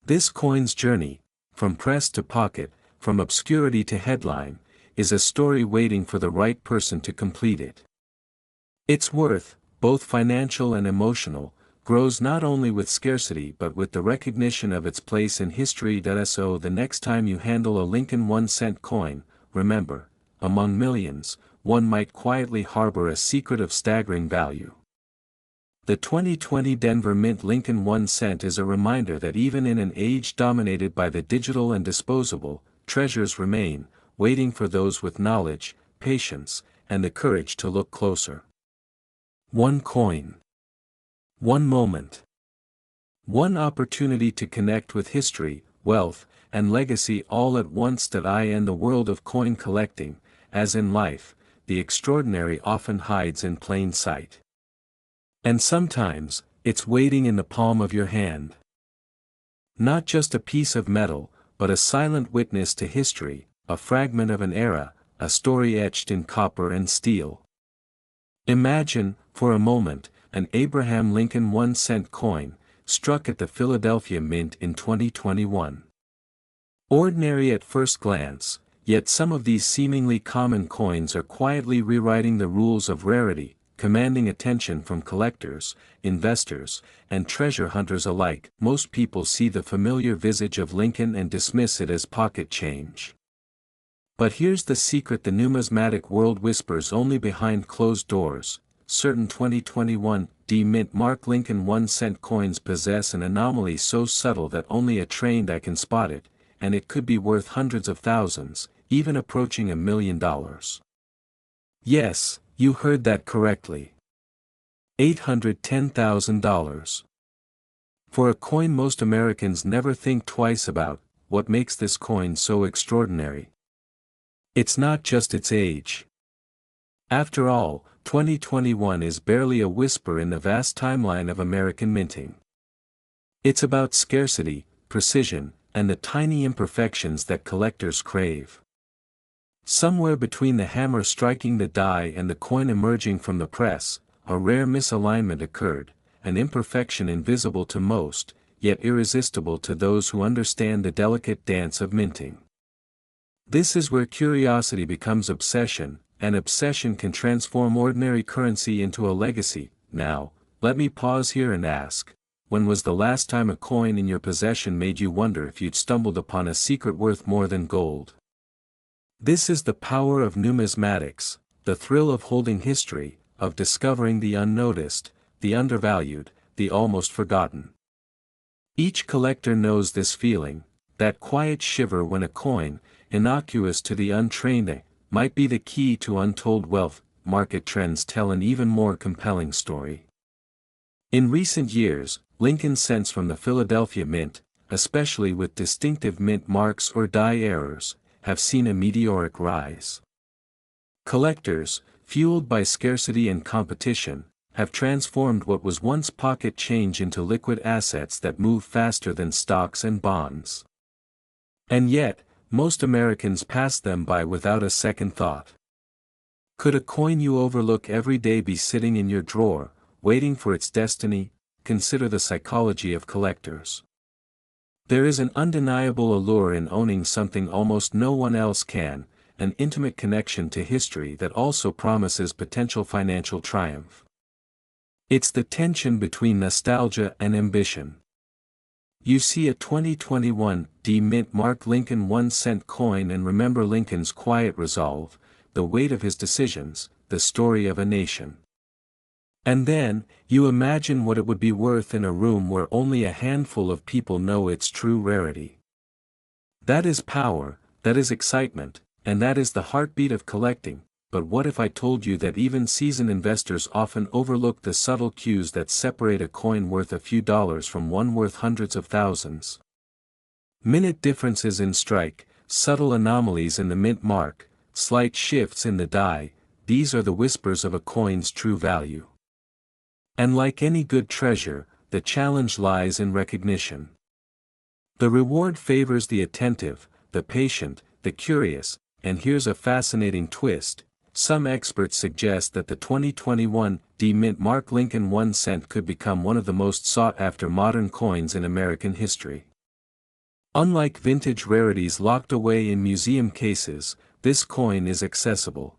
This coin's journey, from press to pocket, from obscurity to headline, is a story waiting for the right person to complete it. Its worth, both financial and emotional, grows not only with scarcity but with the recognition of its place in history. So the next time you handle a Lincoln 1 cent coin, remember, among millions, one might quietly harbor a secret of staggering value. The 2020 Denver Mint Lincoln 1 cent is a reminder that even in an age dominated by the digital and disposable, treasures remain, waiting for those with knowledge, patience, and the courage to look closer. One coin. One moment. One opportunity to connect with history, wealth, and legacy all at once. In the world of coin collecting, as in life, the extraordinary often hides in plain sight. And sometimes, it's waiting in the palm of your hand. Not just a piece of metal, but a silent witness to history, a fragment of an era, a story etched in copper and steel. Imagine, for a moment, an Abraham Lincoln 1 cent coin, struck at the Philadelphia Mint in 2021. Ordinary at first glance, yet some of these seemingly common coins are quietly rewriting the rules of rarity, commanding attention from collectors, investors, and treasure hunters alike. Most people see the familiar visage of Lincoln and dismiss it as pocket change. But here's the secret the numismatic world whispers only behind closed doors: certain 2021 D-Mint mark Lincoln 1 cent coins possess an anomaly so subtle that only a trained eye can spot it, and it could be worth hundreds of thousands, even approaching $1 million. Yes, you heard that correctly. $810,000. For a coin most Americans never think twice about. What makes this coin so extraordinary? It's not just its age. After all, 2021 is barely a whisper in the vast timeline of American minting. It's about scarcity, precision, and the tiny imperfections that collectors crave. Somewhere between the hammer striking the die and the coin emerging from the press, a rare misalignment occurred, an imperfection invisible to most, yet irresistible to those who understand the delicate dance of minting. This is where curiosity becomes obsession, and obsession can transform ordinary currency into a legacy. Now, let me pause here and ask, when was the last time a coin in your possession made you wonder if you'd stumbled upon a secret worth more than gold? This is the power of numismatics, the thrill of holding history, of discovering the unnoticed, the undervalued, the almost forgotten. Each collector knows this feeling, that quiet shiver when a coin, innocuous to the untrained eye, might be the key to untold wealth. Market trends tell an even more compelling story. In recent years, Lincoln cents from the Philadelphia Mint, especially with distinctive mint marks or die errors, have seen a meteoric rise. Collectors, fueled by scarcity and competition, have transformed what was once pocket change into liquid assets that move faster than stocks and bonds. And yet, most Americans pass them by without a second thought. Could a coin you overlook every day be sitting in your drawer, waiting for its destiny? Consider the psychology of collectors. There is an undeniable allure in owning something almost no one else can, an intimate connection to history that also promises potential financial triumph. It's the tension between nostalgia and ambition. You see a 2021 D-Mint mark Lincoln 1-cent coin and remember Lincoln's quiet resolve, the weight of his decisions, the story of a nation. And then, you imagine what it would be worth in a room where only a handful of people know its true rarity. That is power, that is excitement, and that is the heartbeat of collecting. But what if I told you that even seasoned investors often overlook the subtle cues that separate a coin worth a few dollars from one worth hundreds of thousands? Minute differences in strike, subtle anomalies in the mint mark, slight shifts in the die, these are the whispers of a coin's true value. And like any good treasure, the challenge lies in recognition. The reward favors the attentive, the patient, the curious, and here's a fascinating twist. Some experts suggest that the 2021 D-Mint mark Lincoln 1 cent could become one of the most sought-after modern coins in American history. Unlike vintage rarities locked away in museum cases, this coin is accessible.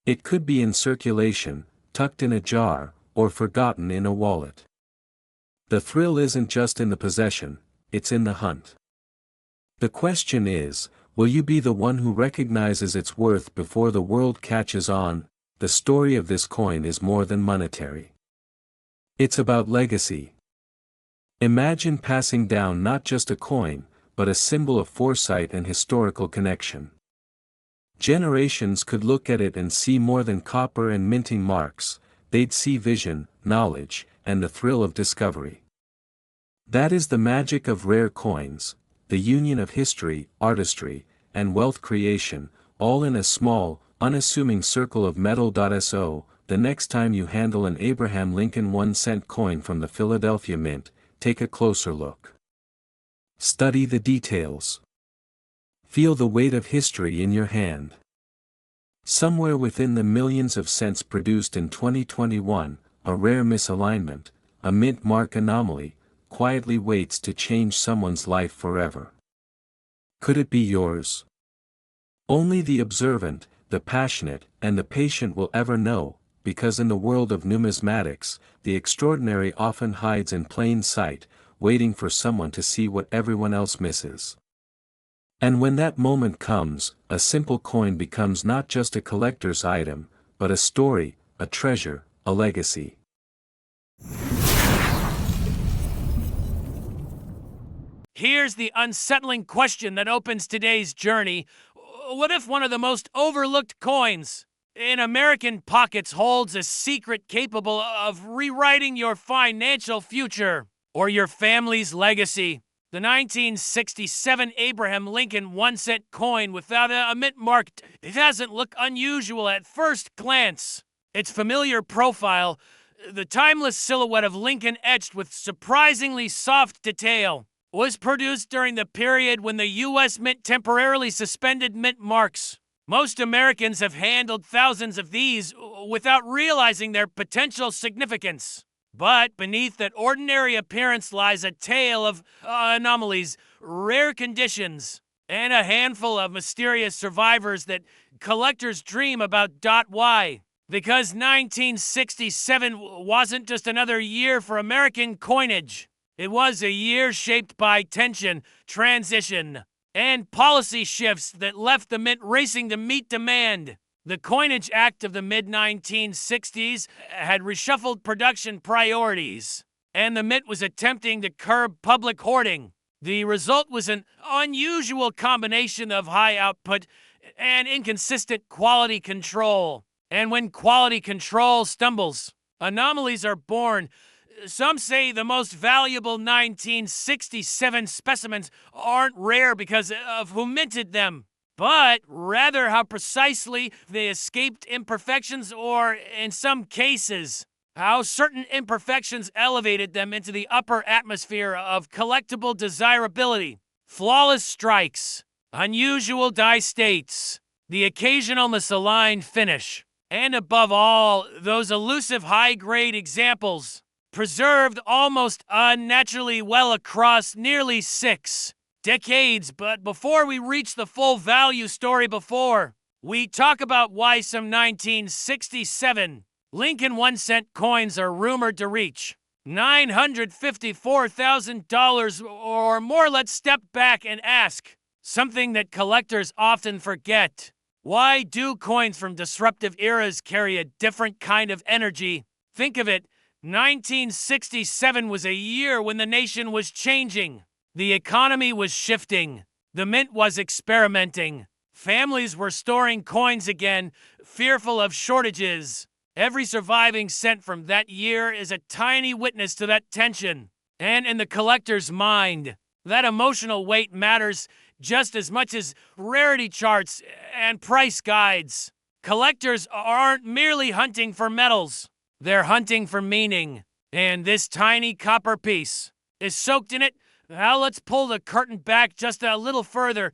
It could be in circulation, tucked in a jar, or forgotten in a wallet. The thrill isn't just in the possession, it's in the hunt. The question is, will you be the one who recognizes its worth before the world catches on? The story of this coin is more than monetary. It's about legacy. Imagine passing down not just a coin, but a symbol of foresight and historical connection. Generations could look at it and see more than copper and minting marks, they'd see vision, knowledge, and the thrill of discovery. That is the magic of rare coins, the union of history, artistry, and wealth creation, all in a small, unassuming circle of metal. The next time you handle an Abraham Lincoln 1-cent coin from the Philadelphia Mint, take a closer look. Study the details. Feel the weight of history in your hand. Somewhere within the millions of cents produced in 2021, a rare misalignment, a mint mark anomaly, quietly waits to change someone's life forever. Could it be yours? Only the observant, the passionate, and the patient will ever know, because in the world of numismatics, the extraordinary often hides in plain sight, waiting for someone to see what everyone else misses. And when that moment comes, a simple coin becomes not just a collector's item, but a story, a treasure, a legacy. Here's the unsettling question that opens today's journey. What if one of the most overlooked coins in American pockets holds a secret capable of rewriting your financial future or your family's legacy? The 1967 Abraham Lincoln 1-cent coin without a mint mark, it doesn't look unusual at first glance. Its familiar profile, the timeless silhouette of Lincoln etched with surprisingly soft detail, was produced during the period when the U.S. Mint temporarily suspended mint marks. Most Americans have handled thousands of these without realizing their potential significance. But beneath that ordinary appearance lies a tale of anomalies, rare conditions, and a handful of mysterious survivors that collectors dream about. Why? Because 1967 wasn't just another year for American coinage. It was a year shaped by tension, transition, and policy shifts that left the mint racing to meet demand. The Coinage Act of the mid-1960s had reshuffled production priorities, and the mint was attempting to curb public hoarding. The result was an unusual combination of high output and inconsistent quality control. And when quality control stumbles, anomalies are born. Some say the most valuable 1967 specimens aren't rare because of who minted them, but rather how precisely they escaped imperfections or, in some cases, how certain imperfections elevated them into the upper atmosphere of collectible desirability. Flawless strikes, unusual die states, the occasional misaligned finish, and above all, those elusive high-grade examples preserved almost unnaturally well across nearly 6 decades. But before we reach the full value story we talk about why some 1967 Lincoln 1-cent coins are rumored to reach $954,000 or more. Let's step back and ask something that collectors often forget. Why do coins from disruptive eras carry a different kind of energy? Think of it. 1967 was a year when the nation was changing. The economy was shifting. The mint was experimenting. Families were storing coins again, fearful of shortages. Every surviving cent from that year is a tiny witness to that tension. And in the collector's mind, that emotional weight matters just as much as rarity charts and price guides. Collectors aren't merely hunting for metals. They're hunting for meaning. And this tiny copper piece is soaked in it. Now let's pull the curtain back just a little further.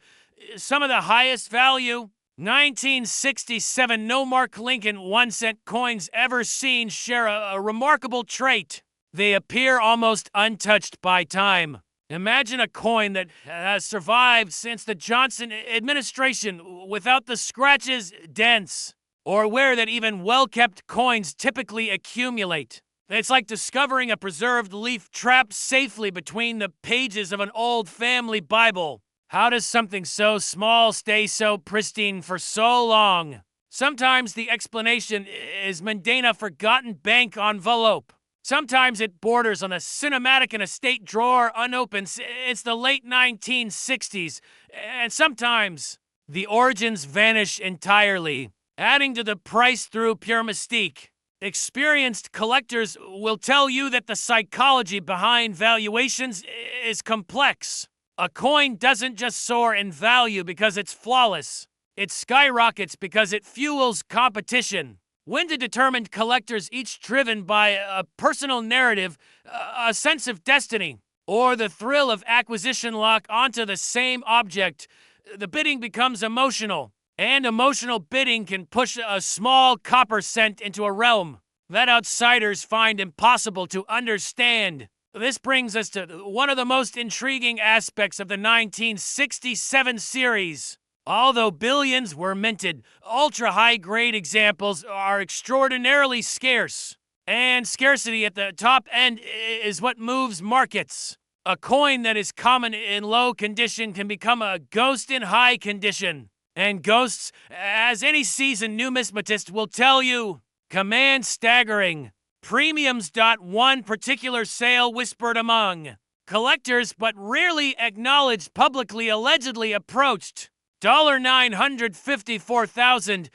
Some of the highest value 1967 no-mark Lincoln 1-cent coins ever seen share a remarkable trait. They appear almost untouched by time. Imagine a coin that has survived since the Johnson administration without the scratches, dents, or wear that even well-kept coins typically accumulate. It's like discovering a preserved leaf trapped safely between the pages of an old family Bible. How does something so small stay so pristine for so long? Sometimes the explanation is mundane, a forgotten bank envelope. Sometimes it borders on a cinematic in a state drawer unopened. It's the late 1960s. And sometimes the origins vanish entirely, adding to the price through pure mystique. Experienced collectors will tell you that the psychology behind valuations is complex. A coin doesn't just soar in value because it's flawless. It skyrockets because it fuels competition. When do determined collectors, each driven by a personal narrative, a sense of destiny, or the thrill of acquisition, lock onto the same object, the bidding becomes emotional. And emotional bidding can push a small copper cent into a realm that outsiders find impossible to understand. This brings us to one of the most intriguing aspects of the 1967 series. Although billions were minted, ultra-high-grade examples are extraordinarily scarce. And scarcity at the top end is what moves markets. A coin that is common in low condition can become a ghost in high condition. And ghosts, as any seasoned numismatist will tell you, command staggering premiums. One particular sale whispered among collectors but rarely acknowledged publicly allegedly approached $954,000.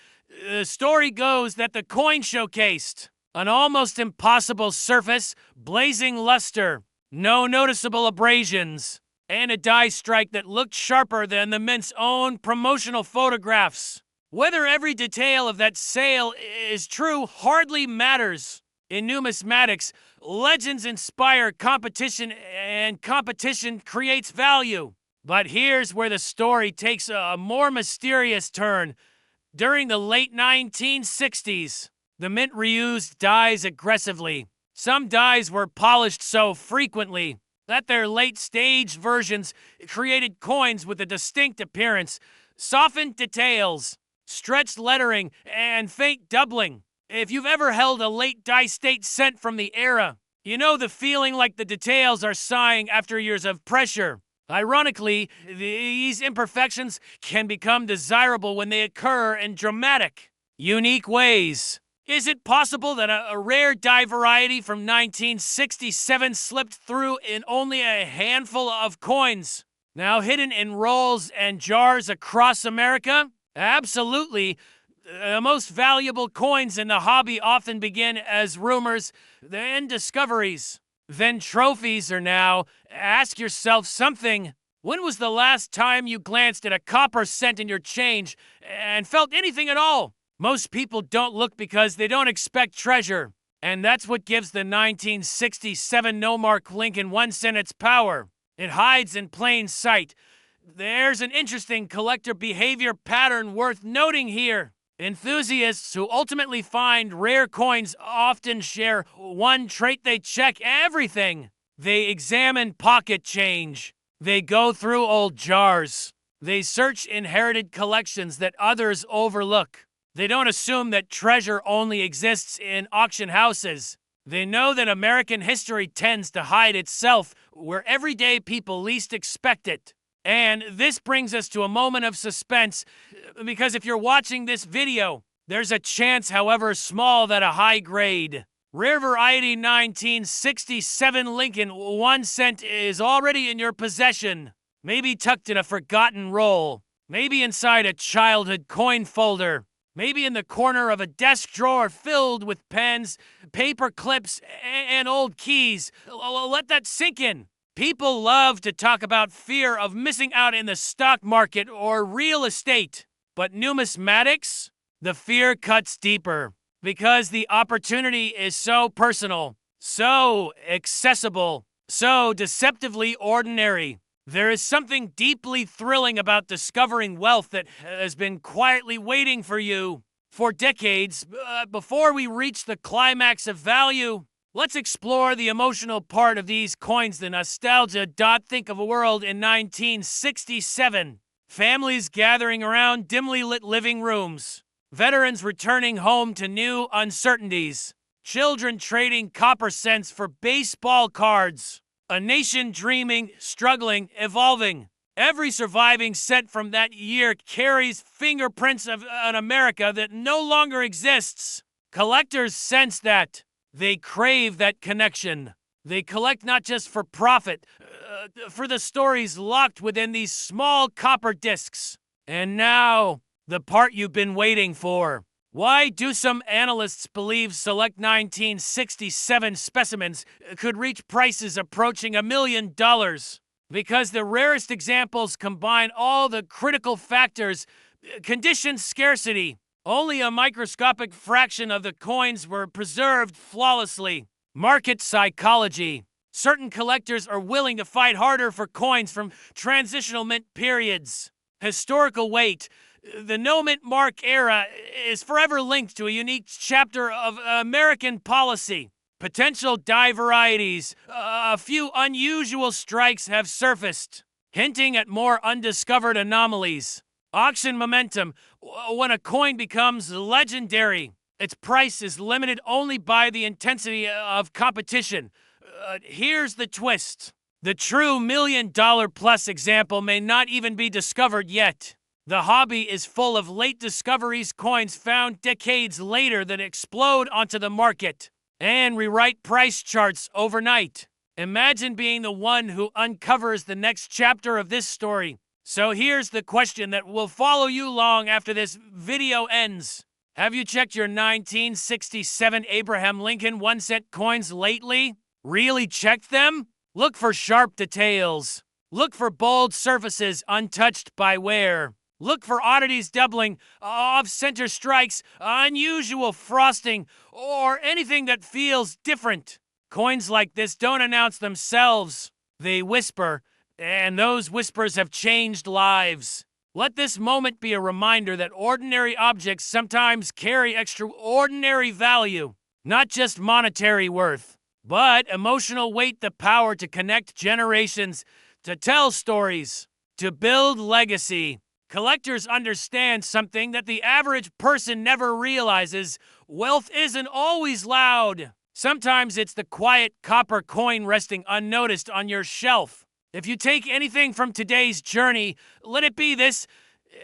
The story goes that the coin showcased an almost impossible surface, blazing luster, no noticeable abrasions, and a die strike that looked sharper than the mint's own promotional photographs. Whether every detail of that sale is true hardly matters. In numismatics, legends inspire competition, and competition creates value. But here's where the story takes a more mysterious turn. During the late 1960s, the mint reused dies aggressively. Some dies were polished so frequently that their late-stage versions created coins with a distinct appearance, softened details, stretched lettering, and faint doubling. If you've ever held a late die-state cent from the era, you know the feeling, like the details are sighing after years of pressure. Ironically, these imperfections can become desirable when they occur in dramatic, unique ways. Is it possible that a rare die variety from 1967 slipped through in only a handful of coins, now hidden in rolls and jars across America? Absolutely. The most valuable coins in the hobby often begin as rumors, then discoveries, then trophies are now. Ask yourself something. When was the last time you glanced at a copper cent in your change and felt anything at all? Most people don't look because they don't expect treasure. And that's what gives the 1967 no-mark Lincoln 1 cent its power. It hides in plain sight. There's an interesting collector behavior pattern worth noting here. Enthusiasts who ultimately find rare coins often share one trait: they check everything. They examine pocket change. They go through old jars. They search inherited collections that others overlook. They don't assume that treasure only exists in auction houses. They know that American history tends to hide itself where everyday people least expect it. And this brings us to a moment of suspense, because if you're watching this video, there's a chance, however small, that a high-grade, rare variety 1967 Lincoln 1 cent is already in your possession. Maybe tucked in a forgotten roll. Maybe inside a childhood coin folder. Maybe in the corner of a desk drawer filled with pens, paper clips, and old keys. Let that sink in. People love to talk about fear of missing out in the stock market or real estate. But numismatics? The fear cuts deeper, because the opportunity is so personal, so accessible, so deceptively ordinary. There is something deeply thrilling about discovering wealth that has been quietly waiting for you for decades. Before we reach the climax of value, let's explore the emotional part of these coins, the nostalgia. Think of a world in 1967. Families gathering around dimly lit living rooms. Veterans returning home to new uncertainties. Children trading copper cents for baseball cards. A nation dreaming, struggling, evolving. Every surviving cent from that year carries fingerprints of an America that no longer exists. Collectors sense that. They crave that connection. They collect not just for profit, for the stories locked within these small copper discs. And now, the part you've been waiting for. Why do some analysts believe select 1967 specimens could reach prices approaching $1 million? Because the rarest examples combine all the critical factors: conditioned scarcity. Only a microscopic fraction of the coins were preserved flawlessly. Market psychology. Certain collectors are willing to fight harder for coins from transitional mint periods. Historical weight. The no-mint mark era is forever linked to a unique chapter of American policy. Potential die varieties. A few unusual strikes have surfaced, hinting at more undiscovered anomalies. Auction momentum. When a coin becomes legendary, its price is limited only by the intensity of competition. Here's the twist. The true $1 million plus example may not even be discovered yet. The hobby is full of late discoveries, coins found decades later that explode onto the market and rewrite price charts overnight. Imagine being the one who uncovers the next chapter of this story. So here's the question that will follow you long after this video ends. Have you checked your 1967 Abraham Lincoln 1 cent coins lately? Really checked them? Look for sharp details. Look for bold surfaces untouched by wear. Look for oddities doubling, off-center strikes, unusual frosting, or anything that feels different. Coins like this don't announce themselves. They whisper, and those whispers have changed lives. Let this moment be a reminder that ordinary objects sometimes carry extraordinary value. Not just monetary worth, but emotional weight, the power to connect generations, to tell stories, to build legacy. Collectors understand something that the average person never realizes. Wealth isn't always loud. Sometimes it's the quiet copper coin resting unnoticed on your shelf. If you take anything from today's journey, let it be this: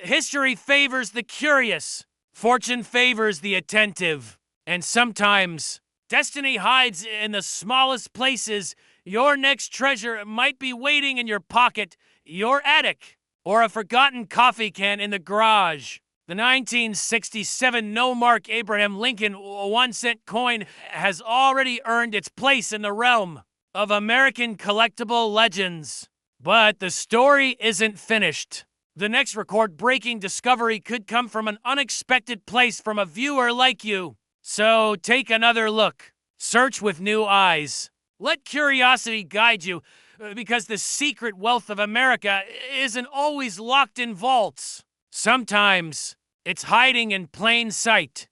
history favors the curious, fortune favors the attentive, and sometimes destiny hides in the smallest places. Your next treasure might be waiting in your pocket, your attic, or a forgotten coffee can in the garage. The 1967 no-mark Abraham Lincoln 1 cent coin has already earned its place in the realm of American collectible legends. But the story isn't finished. The next record-breaking discovery could come from an unexpected place, from a viewer like you. So take another look. Search with new eyes. Let curiosity guide you, because the secret wealth of America isn't always locked in vaults. Sometimes It's hiding in plain sight.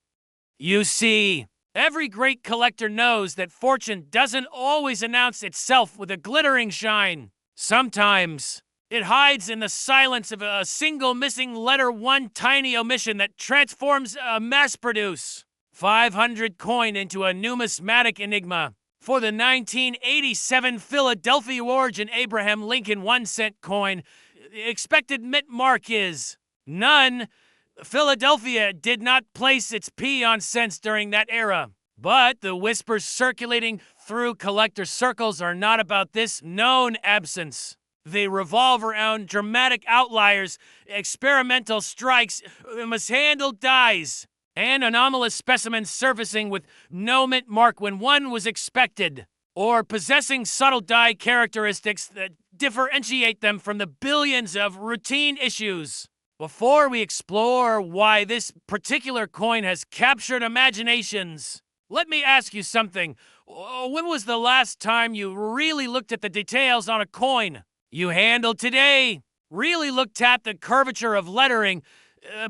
You see, every great collector knows that fortune doesn't always announce itself with a glittering shine. Sometimes it hides in the silence of a single missing letter, one tiny omission that transforms a mass-produce 500 coin into a numismatic enigma. For the 1987 Philadelphia origin Abraham Lincoln 1-cent coin, the expected mint mark is none. Philadelphia did not place its P on cents during that era. But the whispers circulating through collector circles are not about this known absence. They revolve around dramatic outliers, experimental strikes, mishandled dies, and anomalous specimens surfacing with no mint mark when one was expected, or possessing subtle die characteristics that differentiate them from the billions of routine issues. Before we explore why this particular coin has captured imaginations, let me ask you something. When was the last time you really looked at the details on a coin? You handled today? Really looked at the curvature of lettering,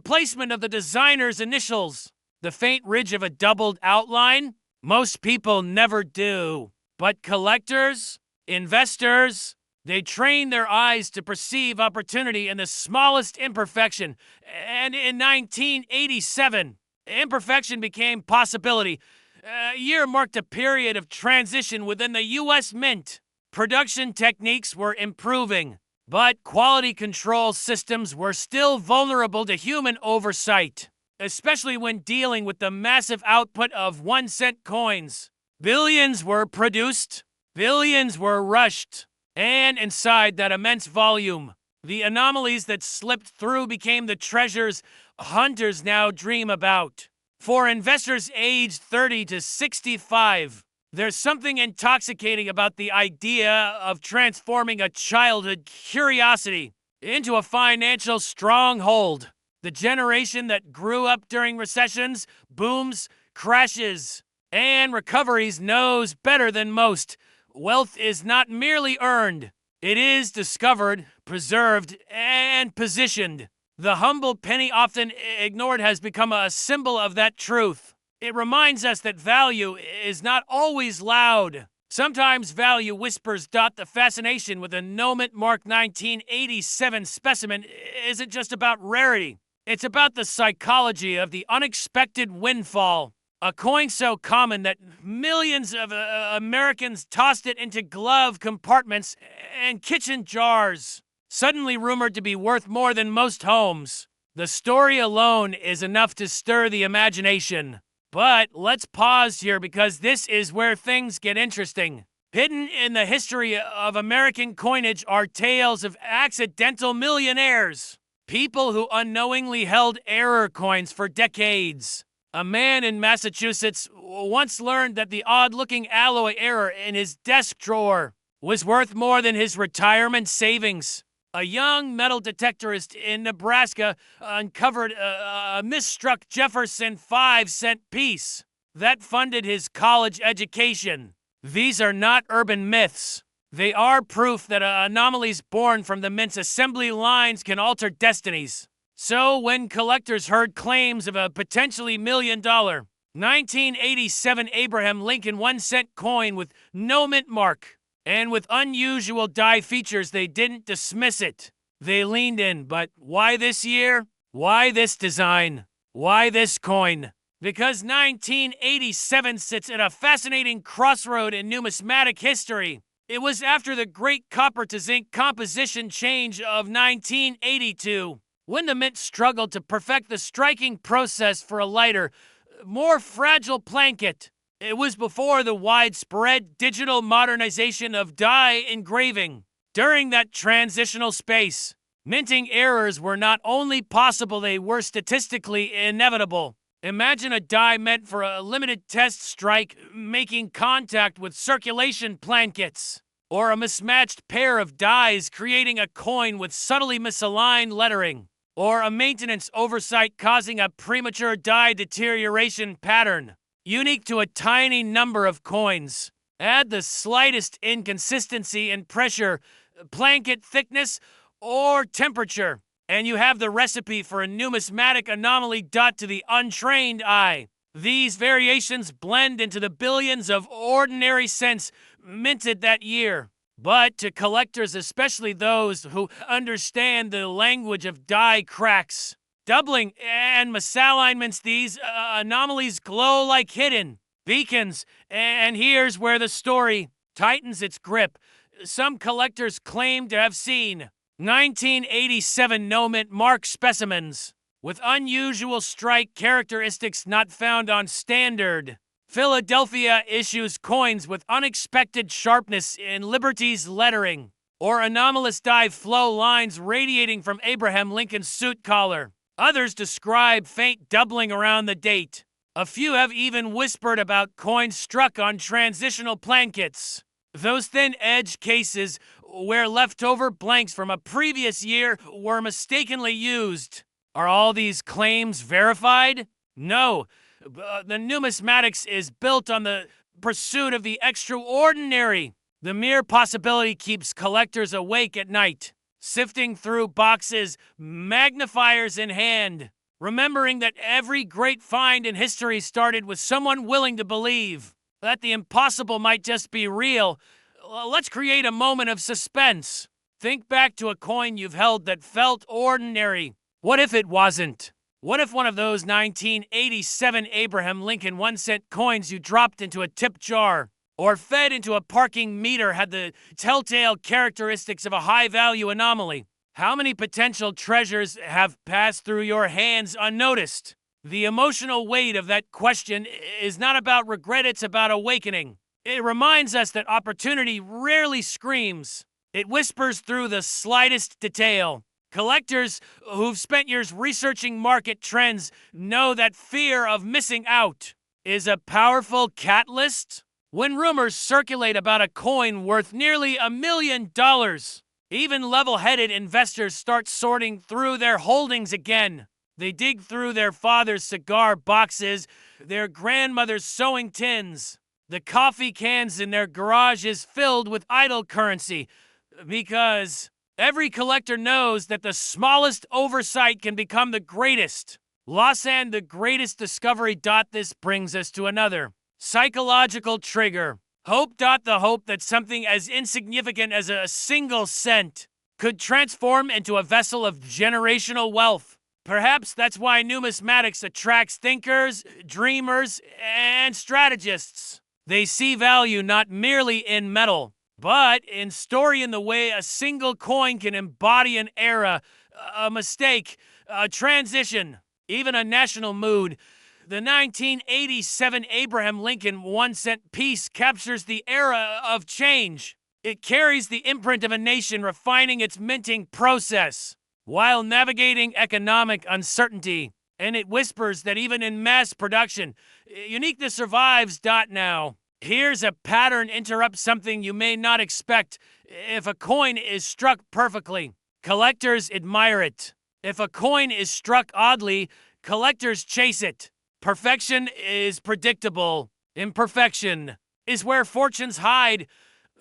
placement of the designer's initials, the faint ridge of a doubled outline? Most people never do. But collectors, investors, they train their eyes to perceive opportunity in the smallest imperfection. And in 1987, imperfection became possibility. A year marked a period of transition within the U.S. Mint. Production techniques were improving, but quality control systems were still vulnerable to human oversight, especially when dealing with the massive output of 1-cent coins. Billions were produced, billions were rushed, and inside that immense volume, the anomalies that slipped through became the treasures hunters now dream about. For investors aged 30 to 65, there's something intoxicating about the idea of transforming a childhood curiosity into a financial stronghold. The generation that grew up during recessions, booms, crashes, and recoveries knows better than most. Wealth is not merely earned. It is discovered, preserved, and positioned. The humble penny, often ignored, has become a symbol of that truth. It reminds us that value is not always loud. Sometimes value whispers dot the fascination with a no mint mark 1987 specimen isn't just about rarity. It's about the psychology of the unexpected windfall. A coin so common that millions of Americans tossed it into glove compartments and kitchen jars. Suddenly rumored to be worth more than most homes. The story alone is enough to stir the imagination. But let's pause here because this is where things get interesting. Hidden in the history of American coinage are tales of accidental millionaires. People who unknowingly held error coins for decades. A man in Massachusetts once learned that the odd-looking alloy error in his desk drawer was worth more than his retirement savings. A young metal detectorist in Nebraska uncovered a misstruck Jefferson 5-cent piece that funded his college education. These are not urban myths. They are proof that anomalies born from the mint's assembly lines can alter destinies. So when collectors heard claims of a potentially $1 million 1987 Abraham Lincoln 1-cent coin with no mint mark, and with unusual die features, they didn't dismiss it. They leaned in. But why this year? Why this design? Why this coin? Because 1987 sits at a fascinating crossroad in numismatic history. It was after the great copper to zinc composition change of 1982, when the mint struggled to perfect the striking process for a lighter, more fragile planket. It was before the widespread digital modernization of die engraving. During that transitional space, minting errors were not only possible, they were statistically inevitable. Imagine a die meant for a limited test strike making contact with circulation plankets, or a mismatched pair of dies creating a coin with subtly misaligned lettering, or a maintenance oversight causing a premature die deterioration pattern. Unique to a tiny number of coins. Add the slightest inconsistency in pressure, planket thickness, or temperature, And you have the recipe for a numismatic anomaly to the untrained eye. These variations blend into the billions of ordinary cents minted that year. But to collectors, especially those who understand the language of die cracks, doubling, and misalignments, these anomalies glow like hidden beacons. And here's where the story tightens its grip. Some collectors claim to have seen 1987 no-mint mark specimens with unusual strike characteristics not found on standard. Philadelphia issues coins with unexpected sharpness in Liberty's lettering, or anomalous die flow lines radiating from Abraham Lincoln's suit collar. Others describe faint doubling around the date. A few have even whispered about coins struck on transitional blankets. Those thin-edged cases where leftover blanks from a previous year were mistakenly used. Are all these claims verified? No. The numismatics is built on the pursuit of the extraordinary. The mere possibility keeps collectors awake at night, sifting through boxes, magnifiers in hand, remembering that every great find in history started with someone willing to believe that the impossible might just be real. Let's create a moment of suspense. Think back to a coin you've held that felt ordinary. What if it wasn't? What if one of those 1987 Abraham Lincoln 1-cent coins you dropped into a tip jar or fed into a parking meter had the telltale characteristics of a high-value anomaly? How many potential treasures have passed through your hands unnoticed? The emotional weight of that question is not about regret, it's about awakening. It reminds us that opportunity rarely screams. It whispers through the slightest detail. Collectors who've spent years researching market trends know that fear of missing out is a powerful catalyst. When rumors circulate about a coin worth nearly $1 million, even level-headed investors start sorting through their holdings again. They dig through their father's cigar boxes, their grandmother's sewing tins. The coffee cans in their garage is filled with idle currency because every collector knows that the smallest oversight can become the greatest. Lausanne, the greatest discovery. This brings us to another psychological trigger. Hope. The hope that something as insignificant as a single cent could transform into a vessel of generational wealth. Perhaps that's why numismatics attracts thinkers, dreamers, and strategists. They see value not merely in metal, but in story, in the way a single coin can embody an era, a mistake, a transition, even a national mood. The 1987 Abraham Lincoln 1-cent piece captures the era of change. It carries the imprint of a nation refining its minting process while navigating economic uncertainty. And it whispers that even in mass production, uniqueness survives. Now, here's a pattern interrupt something you may not expect. If a coin is struck perfectly, collectors admire it. If a coin is struck oddly, collectors chase it. Perfection is predictable. Imperfection is where fortunes hide.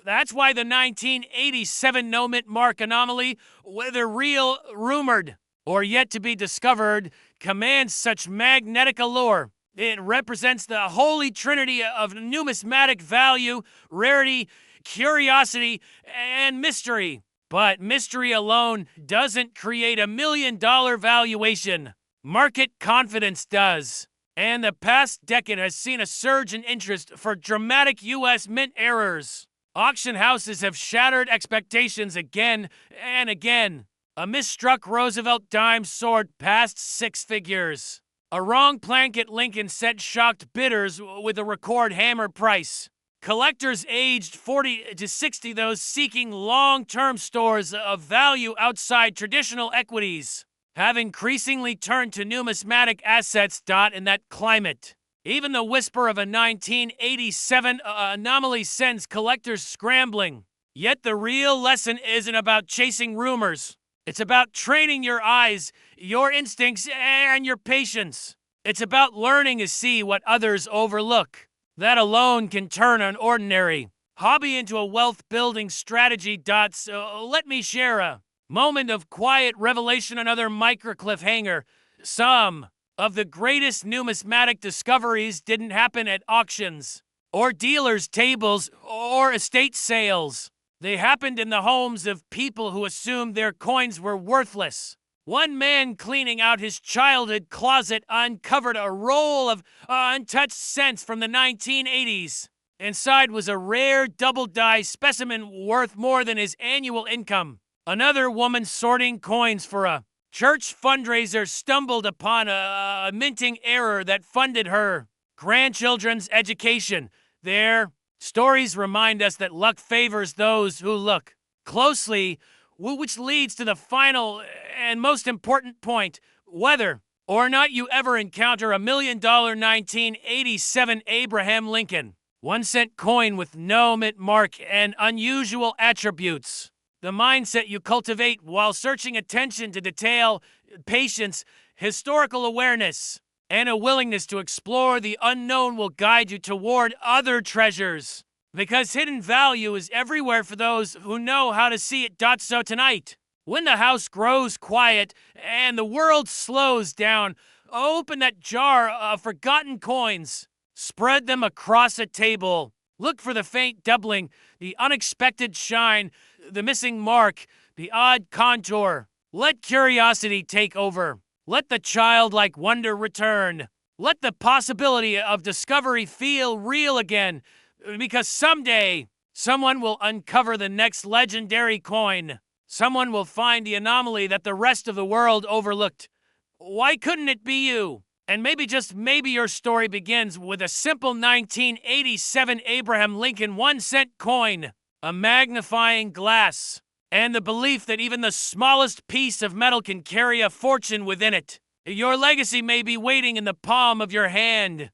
That's why the 1987 no-mint mark anomaly, whether real, rumored, or yet to be discovered, commands such magnetic allure. It represents the holy trinity of numismatic value, rarity, curiosity, and mystery. But mystery alone doesn't create $1 million valuation. Market confidence does. And the past decade has seen a surge in interest for dramatic U.S. mint errors. Auction houses have shattered expectations again and again. A misstruck Roosevelt dime soared past 6 figures. A wrong blanket Lincoln set shocked bidders with a record hammer price. Collectors aged 40 to 60, those seeking long-term stores of value outside traditional equities, have increasingly turned to numismatic assets. In that climate, even the whisper of a 1987 anomaly sends collectors scrambling. Yet the real lesson isn't about chasing rumors. It's about training your eyes, your instincts, and your patience. It's about learning to see what others overlook. That alone can turn an ordinary hobby into a wealth-building strategy. So let me share a Moment of quiet revelation, another micro cliffhanger. Some of the greatest numismatic discoveries didn't happen at auctions, or dealers' tables, or estate sales. They happened in the homes of people who assumed their coins were worthless. One man cleaning out his childhood closet uncovered a roll of untouched cents from the 1980s. Inside was a rare double-die specimen worth more than his annual income. Another woman sorting coins for a church fundraiser stumbled upon a minting error that funded her grandchildren's education. Their stories remind us that luck favors those who look closely, which leads to the final and most important point: whether or not you ever encounter a $1 million 1987 Abraham Lincoln 1-cent coin with no mint mark and unusual attributes. The mindset you cultivate while searching attention to detail, patience, historical awareness, and a willingness to explore the unknown will guide you toward other treasures. Because hidden value is everywhere for those who know how to see it. So tonight, when the house grows quiet and the world slows down, open that jar of forgotten coins. Spread them across a table. Look for the faint doubling, the unexpected shine, the missing mark, the odd contour. Let curiosity take over. Let the childlike wonder return. Let the possibility of discovery feel real again, because someday someone will uncover the next legendary coin. Someone will find the anomaly that the rest of the world overlooked. Why couldn't it be you? And maybe, just maybe, your story begins with a simple 1987 Abraham Lincoln 1-cent coin, a magnifying glass, and the belief that even the smallest piece of metal can carry a fortune within it. Your legacy may be waiting in the palm of your hand.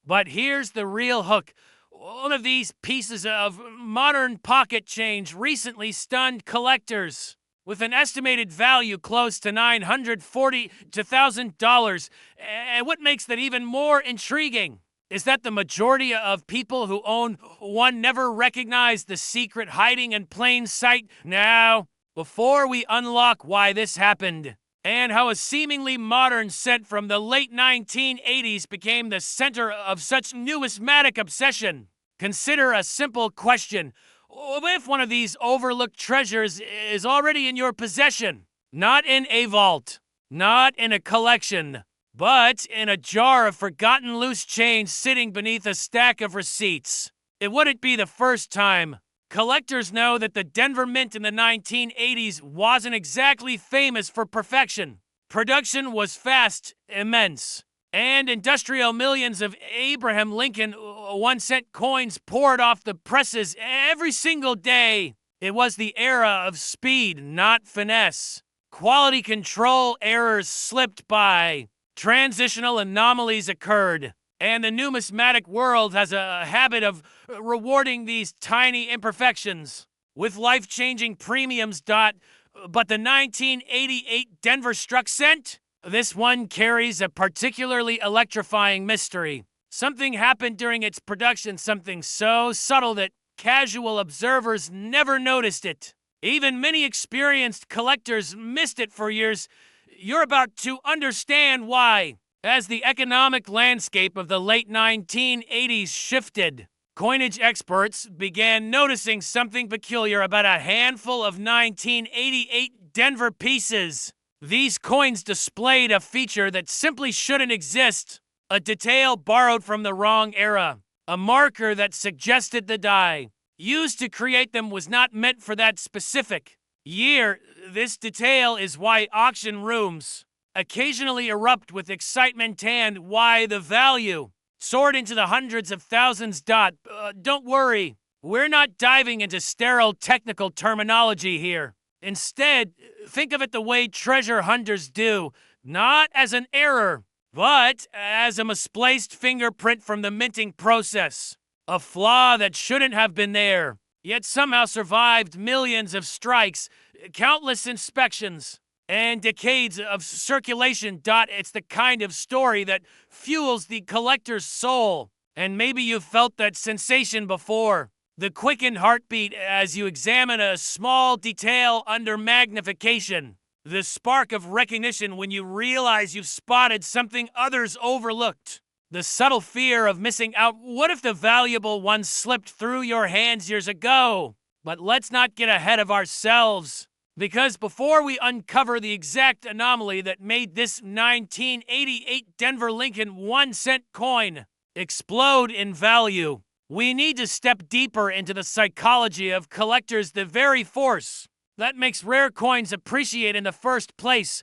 But here's the real hook. One of these pieces of modern pocket change recently stunned collectors. With an estimated value close to $940 to $1,000. And what makes that even more intriguing is that the majority of people who own one never recognized the secret hiding in plain sight. Now, before we unlock why this happened, and how a seemingly modern cent from the late 1980s became the center of such numismatic obsession, consider a simple question. If one of these overlooked treasures is already in your possession, not in a vault, not in a collection, but in a jar of forgotten loose change sitting beneath a stack of receipts, it wouldn't be the first time. Collectors know that the Denver Mint in the 1980s wasn't exactly famous for perfection. Production was fast, immense, and industrial millions of Abraham Lincoln 1-cent coins poured off the presses every single day. It was the era of speed, not finesse. Quality control errors slipped by. Transitional anomalies occurred. And the numismatic world has a habit of rewarding these tiny imperfections with life-changing premiums. But the 1988 Denver struck cent? This one carries a particularly electrifying mystery. Something happened during its production, something so subtle that casual observers never noticed it. Even many experienced collectors missed it for years. You're about to understand why. As the economic landscape of the late 1980s shifted, coinage experts began noticing something peculiar about a handful of 1988 Denver pieces. These coins displayed a feature that simply shouldn't exist. A detail borrowed from the wrong era. A marker that suggested the die used to create them was not meant for that specific year. This detail is why auction rooms occasionally erupt with excitement and why the value soared into the hundreds of thousands. Don't worry, we're not diving into sterile technical terminology here. Instead, think of it the way treasure hunters do, not as an error, but as a misplaced fingerprint from the minting process. A flaw that shouldn't have been there, yet somehow survived millions of strikes, countless inspections, and decades of circulation. It's the kind of story that fuels the collector's soul. And maybe you've felt that sensation before. The quickened heartbeat as you examine a small detail under magnification. The spark of recognition when you realize you've spotted something others overlooked. The subtle fear of missing out. What if the valuable one slipped through your hands years ago? But let's not get ahead of ourselves. Because before we uncover the exact anomaly that made this 1988 Denver Lincoln 1-cent coin explode in value, we need to step deeper into the psychology of collectors, the very force that makes rare coins appreciate in the first place.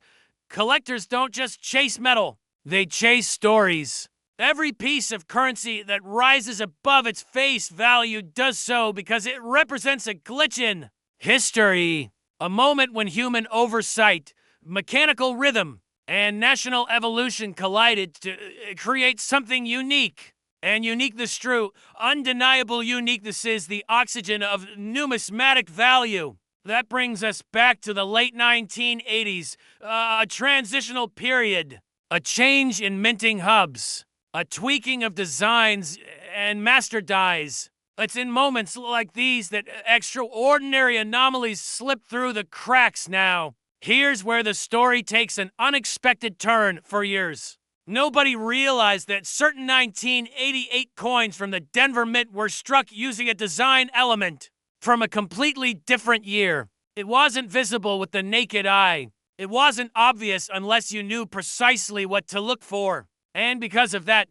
Collectors don't just chase metal, they chase stories. Every piece of currency that rises above its face value does so because it represents a glitch in history. A moment when human oversight, mechanical rhythm, and national evolution collided to create something unique. And uniqueness true, undeniable uniqueness is the oxygen of numismatic value. That brings us back to the late 1980s, a transitional period, a change in minting hubs, a tweaking of designs and master dies. It's in moments like these that extraordinary anomalies slip through the cracks now. Here's where the story takes an unexpected turn. For years, nobody realized that certain 1988 coins from the Denver Mint were struck using a design element from a completely different year. It wasn't visible with the naked eye. It wasn't obvious unless you knew precisely what to look for. And because of that,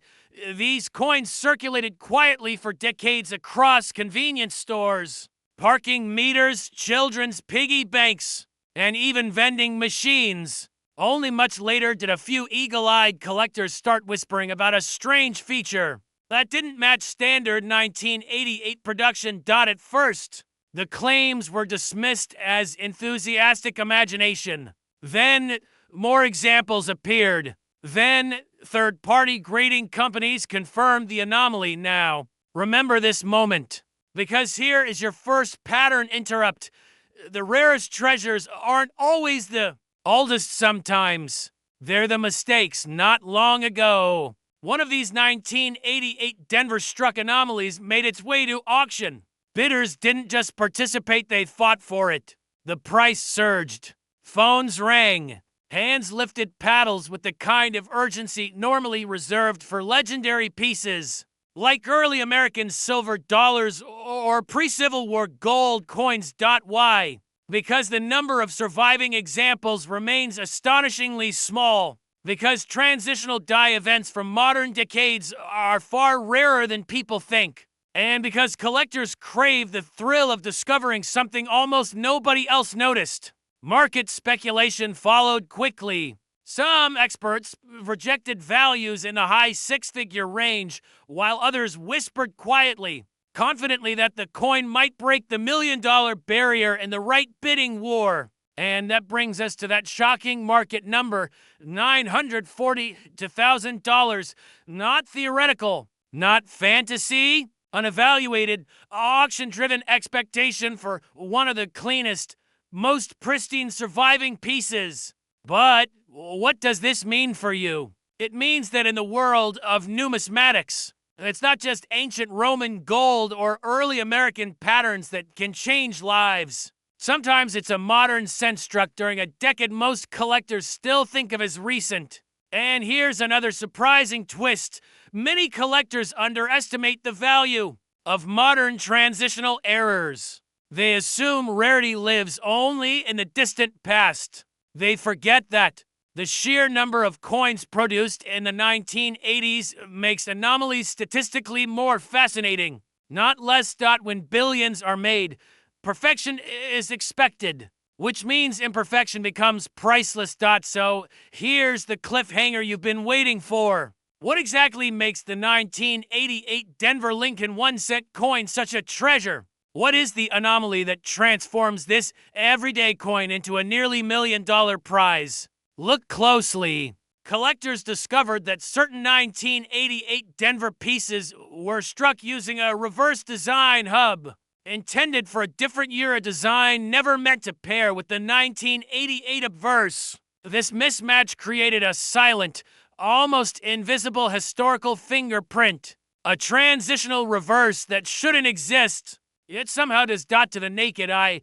these coins circulated quietly for decades across convenience stores, parking meters, children's piggy banks, and even vending machines. Only much later did a few eagle-eyed collectors start whispering about a strange feature that didn't match standard 1988 production. At first, the claims were dismissed as enthusiastic imagination. Then, more examples appeared. Then, third-party grading companies confirmed the anomaly. Now, remember this moment, because here is your first pattern interrupt. The rarest treasures aren't always the oldest sometimes. They're the mistakes not long ago. One of these 1988 Denver-struck anomalies made its way to auction. Bidders didn't just participate, they fought for it. The price surged. Phones rang. Hands lifted paddles with the kind of urgency normally reserved for legendary pieces, like early American silver dollars or pre-Civil War gold coins. Why? Because the number of surviving examples remains astonishingly small. Because transitional die events from modern decades are far rarer than people think. And because collectors crave the thrill of discovering something almost nobody else noticed. Market speculation followed quickly. Some experts projected values in the high six-figure range, while others whispered quietly, confidently that the coin might break the $1 million barrier in the right bidding war. And that brings us to that shocking market number, $940 to $1,000. Not theoretical, not fantasy, unevaluated, auction-driven expectation for one of the cleanest, most pristine surviving pieces. But what does this mean for you? It means that in the world of numismatics, it's not just ancient Roman gold or early American patterns that can change lives. Sometimes it's a modern cent struck during a decade most collectors still think of as recent. And here's another surprising twist. Many collectors underestimate the value of modern transitional errors. They assume rarity lives only in the distant past. They forget that the sheer number of coins produced in the 1980s makes anomalies statistically more fascinating, not less. When billions are made, perfection is expected, which means imperfection becomes priceless. So here's the cliffhanger you've been waiting for. What exactly makes the 1988 Denver Lincoln 1-cent coin such a treasure? What is the anomaly that transforms this everyday coin into a nearly $1 million prize? Look closely. Collectors discovered that certain 1988 Denver pieces were struck using a reverse design hub, intended for a different year, a design never meant to pair with the 1988 obverse. This mismatch created a silent, almost invisible historical fingerprint, a transitional reverse that shouldn't exist. It somehow does not to the naked eye.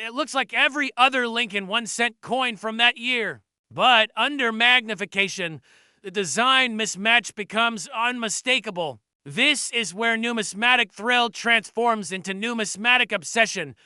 It looks like every other Lincoln 1-cent coin from that year. But under magnification, the design mismatch becomes unmistakable. This is where numismatic thrill transforms into numismatic obsession.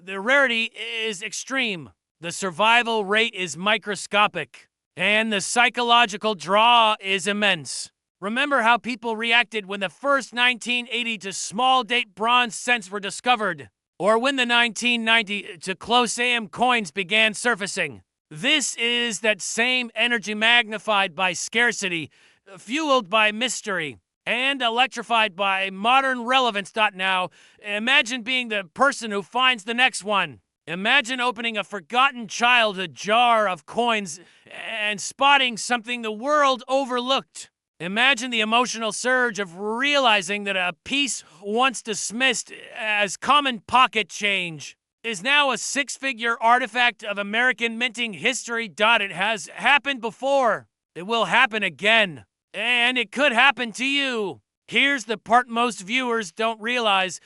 The rarity is extreme. The survival rate is microscopic. And the psychological draw is immense. Remember how people reacted when the first 1980 to small date bronze cents were discovered, or when the 1990 to close AM coins began surfacing. This is that same energy magnified by scarcity, fueled by mystery, and electrified by modern relevance. Now, imagine being the person who finds the next one. Imagine opening a forgotten childhood jar of coins and spotting something the world overlooked. Imagine the emotional surge of realizing that a piece once dismissed as common pocket change is now a six-figure artifact of American minting history. It has happened before. It will happen again. And it could happen to you. Here's the part most viewers don't realize.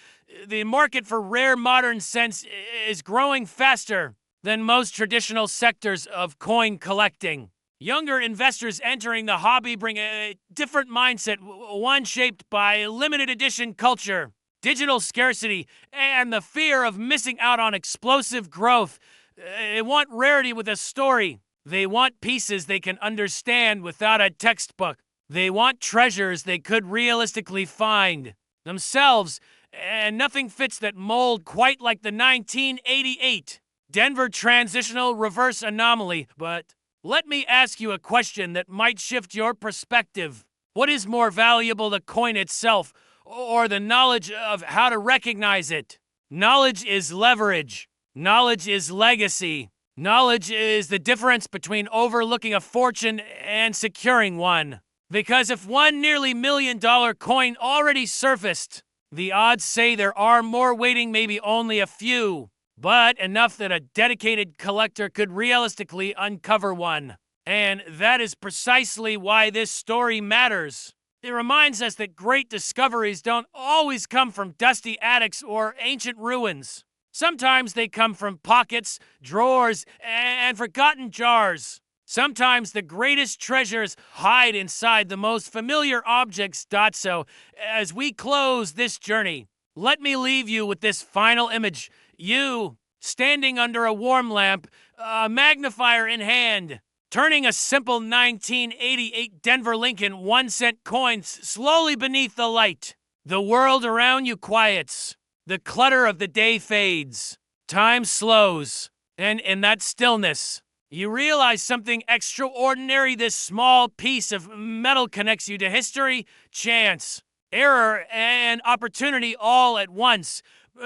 The market for rare modern cents is growing faster than most traditional sectors of coin collecting. Younger investors entering the hobby bring a different mindset, one shaped by limited edition culture, digital scarcity, and the fear of missing out on explosive growth. They want rarity with a story. They want pieces they can understand without a textbook. They want treasures they could realistically find themselves, and nothing fits that mold quite like the 1988 Denver Transitional Reverse Anomaly. But let me ask you a question that might shift your perspective. What is more valuable, the coin itself, or the knowledge of how to recognize it? Knowledge is leverage. Knowledge is legacy. Knowledge is the difference between overlooking a fortune and securing one. Because if one nearly $1 million coin already surfaced, the odds say there are more waiting, maybe only a few, but enough that a dedicated collector could realistically uncover one. And that is precisely why this story matters. It reminds us that great discoveries don't always come from dusty attics or ancient ruins. Sometimes they come from pockets, drawers, and forgotten jars. Sometimes the greatest treasures hide inside the most familiar objects. So, as we close this journey, let me leave you with this final image. You, standing under a warm lamp, a magnifier in hand, turning a simple 1988 Denver Lincoln 1-cent coins slowly beneath the light. The world around you quiets. The clutter of the day fades. Time slows. And in that stillness, you realize something extraordinary. This small piece of metal connects you to history, chance, error, and opportunity all at once.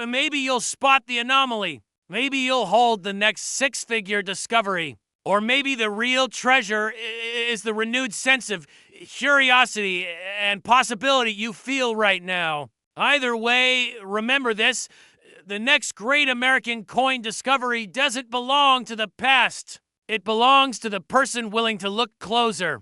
Maybe you'll spot the anomaly. Maybe you'll hold the next six-figure discovery. Or maybe the real treasure is the renewed sense of curiosity and possibility you feel right now. Either way, remember this. The next great American coin discovery doesn't belong to the past. It belongs to the person willing to look closer.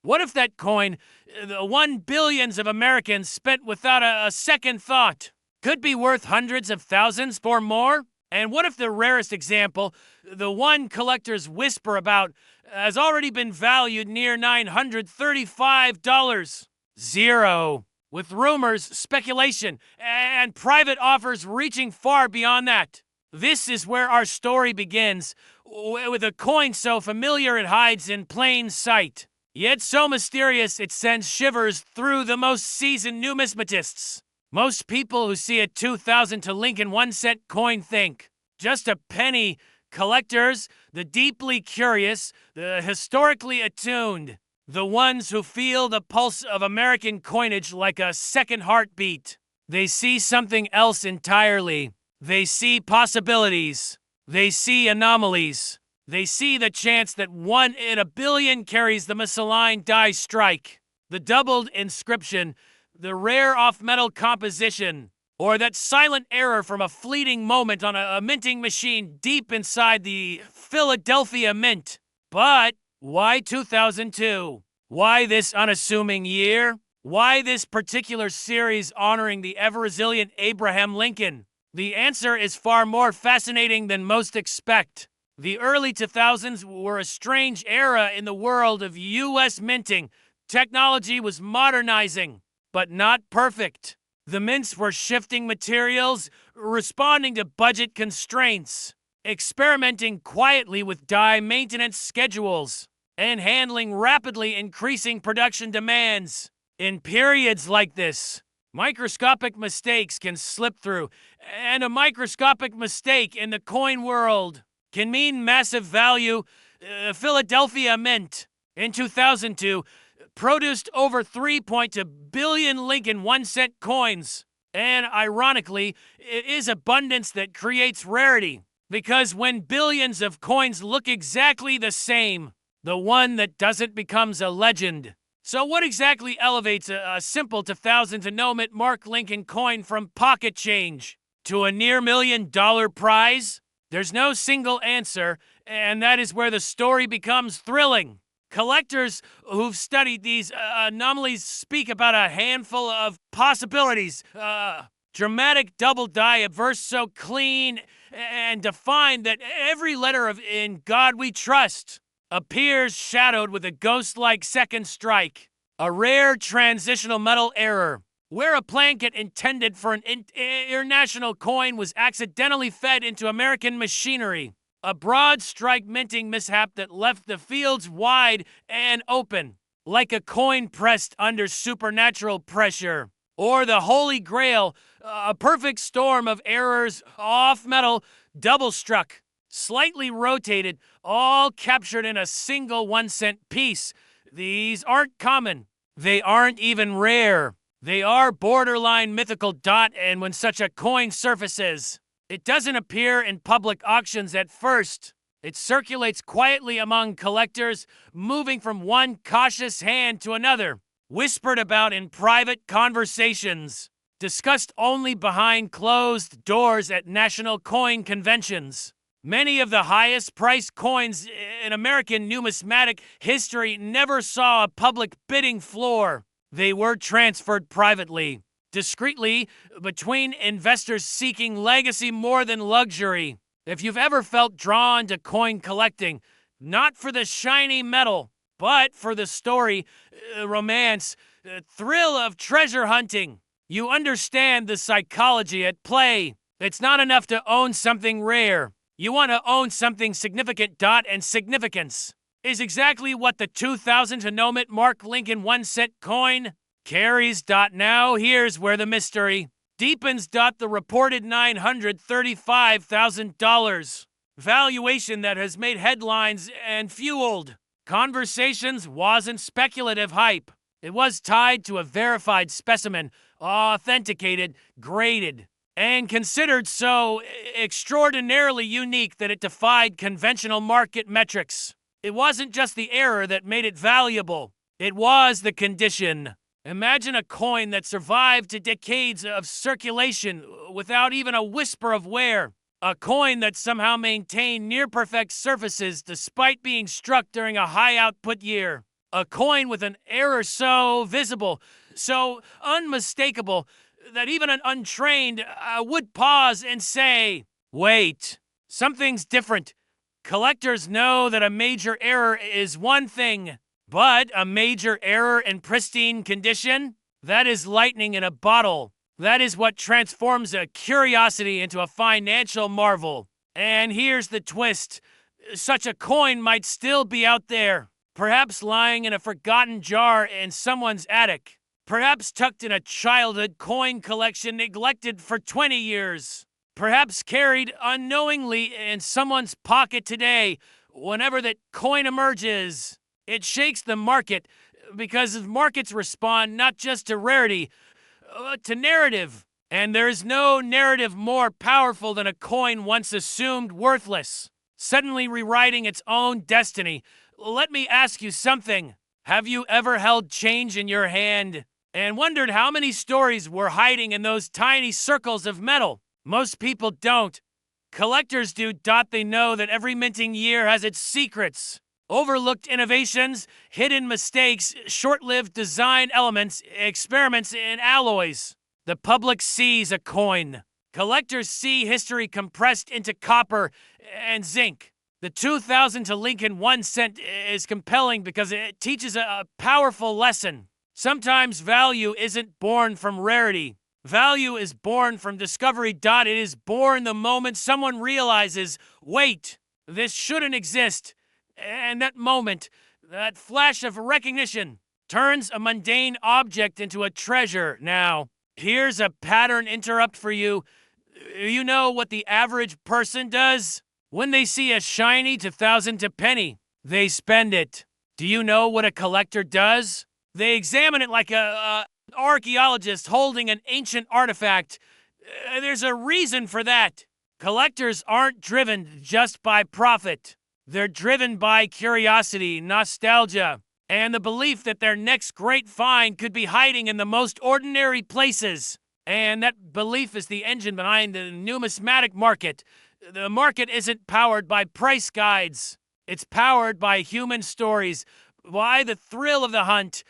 What if that coin, the one billions of Americans spent without a second thought, could be worth hundreds of thousands or more? And what if the rarest example, the one collectors whisper about, has already been valued near $935? Zero. With rumors, speculation, and private offers reaching far beyond that. This is where our story begins, with a coin so familiar it hides in plain sight, yet so mysterious it sends shivers through the most seasoned numismatists. Most people who see a 2000 to Lincoln 1-cent coin think, just a penny. Collectors, the deeply curious, the historically attuned, the ones who feel the pulse of American coinage like a second heartbeat. They see something else entirely. They see possibilities. They see anomalies. They see the chance that 1 in a billion carries the misaligned die strike, the doubled inscription, the rare off-metal composition, or that silent error from a fleeting moment on a minting machine deep inside the Philadelphia Mint. But why 2002? Why this unassuming year? Why this particular series honoring the ever-resilient Abraham Lincoln? The answer is far more fascinating than most expect. The early 2000s were a strange era in the world of U.S. minting. Technology was modernizing, but not perfect. The mints were shifting materials, responding to budget constraints, experimenting quietly with die maintenance schedules, and handling rapidly increasing production demands. In periods like this, microscopic mistakes can slip through, and a microscopic mistake in the coin world can mean massive value. Philadelphia Mint in 2002 produced over 3.2 billion Lincoln 1-cent coins. And ironically, it is abundance that creates rarity. Because when billions of coins look exactly the same, the one that doesn't becomes a legend. So what exactly elevates a simple 2000 no-mint Mark Lincoln coin from pocket change to a near $1 million prize? There's no single answer, and that is where the story becomes thrilling. Collectors who've studied these anomalies speak about a handful of possibilities. Dramatic double die, a verse so clean and defined that every letter of "In God We Trust" appears shadowed with a ghost-like second strike. A rare transitional metal error, where a blanket intended for an international coin was accidentally fed into American machinery. A broad strike minting mishap that left the fields wide and open, like a coin pressed under supernatural pressure. Or the Holy Grail, a perfect storm of errors, off metal, double struck, slightly rotated, all captured in a single 1-cent piece. These aren't common. They aren't even rare. They are borderline mythical. And when such a coin surfaces, it doesn't appear in public auctions at first. It circulates quietly among collectors, moving from one cautious hand to another, whispered about in private conversations, discussed only behind closed doors at national coin conventions. Many of the highest-priced coins in American numismatic history never saw a public bidding floor. They were transferred privately, discreetly, between investors seeking legacy more than luxury. If you've ever felt drawn to coin collecting, not for the shiny metal, but for the story, romance, thrill of treasure hunting, you understand the psychology at play. It's not enough to own something rare. You want to own something significant. And significance is exactly what the 2000 no-mint Mark Lincoln 1-cent coin carries. Now here's where the mystery deepens. The reported $935,000 valuation that has made headlines and fueled conversations wasn't speculative hype. It was tied to a verified specimen, authenticated, graded, and considered so extraordinarily unique that it defied conventional market metrics. It wasn't just the error that made it valuable. It was the condition. Imagine a coin that survived to decades of circulation without even a whisper of wear. A coin that somehow maintained near-perfect surfaces despite being struck during a high-output year. A coin with an error so visible, so unmistakable, that even an untrained would pause and say, "Wait, something's different." Collectors know that a major error is one thing, but a major error in pristine condition? That is lightning in a bottle. That is what transforms a curiosity into a financial marvel. And here's the twist. Such a coin might still be out there, perhaps lying in a forgotten jar in someone's attic, perhaps tucked in a childhood coin collection neglected for 20 years, perhaps carried unknowingly in someone's pocket today. Whenever that coin emerges, it shakes the market, because markets respond not just to rarity, to narrative. And there is no narrative more powerful than a coin once assumed worthless, suddenly rewriting its own destiny. Let me ask you something. Have you ever held change in your hand and wondered how many stories were hiding in those tiny circles of metal? Most people don't. Collectors do. They know that every minting year has its secrets. Overlooked innovations, hidden mistakes, short-lived design elements, experiments in alloys. The public sees a coin. Collectors see history compressed into copper and zinc. The 2000 to Lincoln 1 cent is compelling because it teaches a powerful lesson. Sometimes value isn't born from rarity. Value is born from discovery. It is born the moment someone realizes, wait, this shouldn't exist. And that moment, that flash of recognition, turns a mundane object into a treasure. Now, here's a pattern interrupt for you. You know what the average person does? When they see a shiny 2000 to penny, they spend it. Do you know what a collector does? They examine it like an archaeologist holding an ancient artifact. There's a reason for that. Collectors aren't driven just by profit. They're driven by curiosity, nostalgia, and the belief that their next great find could be hiding in the most ordinary places. And that belief is the engine behind the numismatic market. The market isn't powered by price guides. It's powered by human stories, by the thrill of the hunt,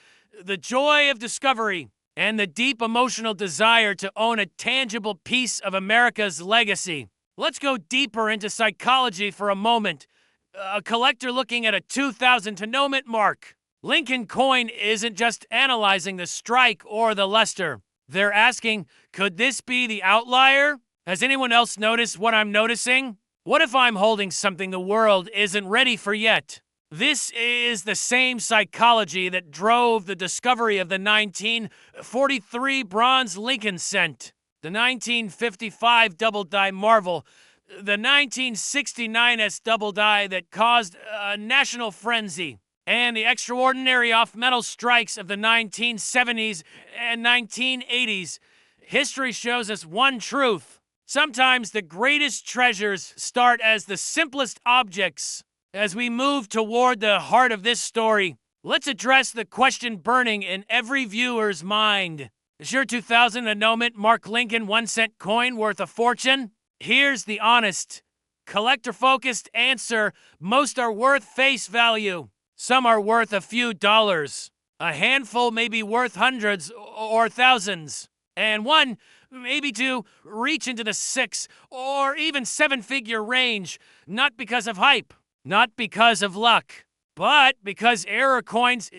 the joy of discovery, and the deep emotional desire to own a tangible piece of America's legacy. Let's go deeper into psychology for a moment. A collector looking at a 2000 to no mint mark. Lincoln coin isn't just analyzing the strike or the luster. They're asking, could this be the outlier? Has anyone else noticed what I'm noticing? What if I'm holding something the world isn't ready for yet? This is the same psychology that drove the discovery of the 1943 bronze Lincoln cent, the 1955 double die marvel, the 1969 double die that caused a national frenzy, and the extraordinary off-metal strikes of the 1970s and 1980s. History shows us one truth. Sometimes the greatest treasures start as the simplest objects. As we move toward the heart of this story, let's address the question burning in every viewer's mind. Is your 2000 a no-mint Mark Lincoln 1 cent coin worth a fortune? Here's the honest, collector-focused answer. Most are worth face value. Some are worth a few dollars. A handful may be worth hundreds or thousands. And one, maybe two, reach into the six or even seven-figure range, not because of hype, not because of luck, but because error coins,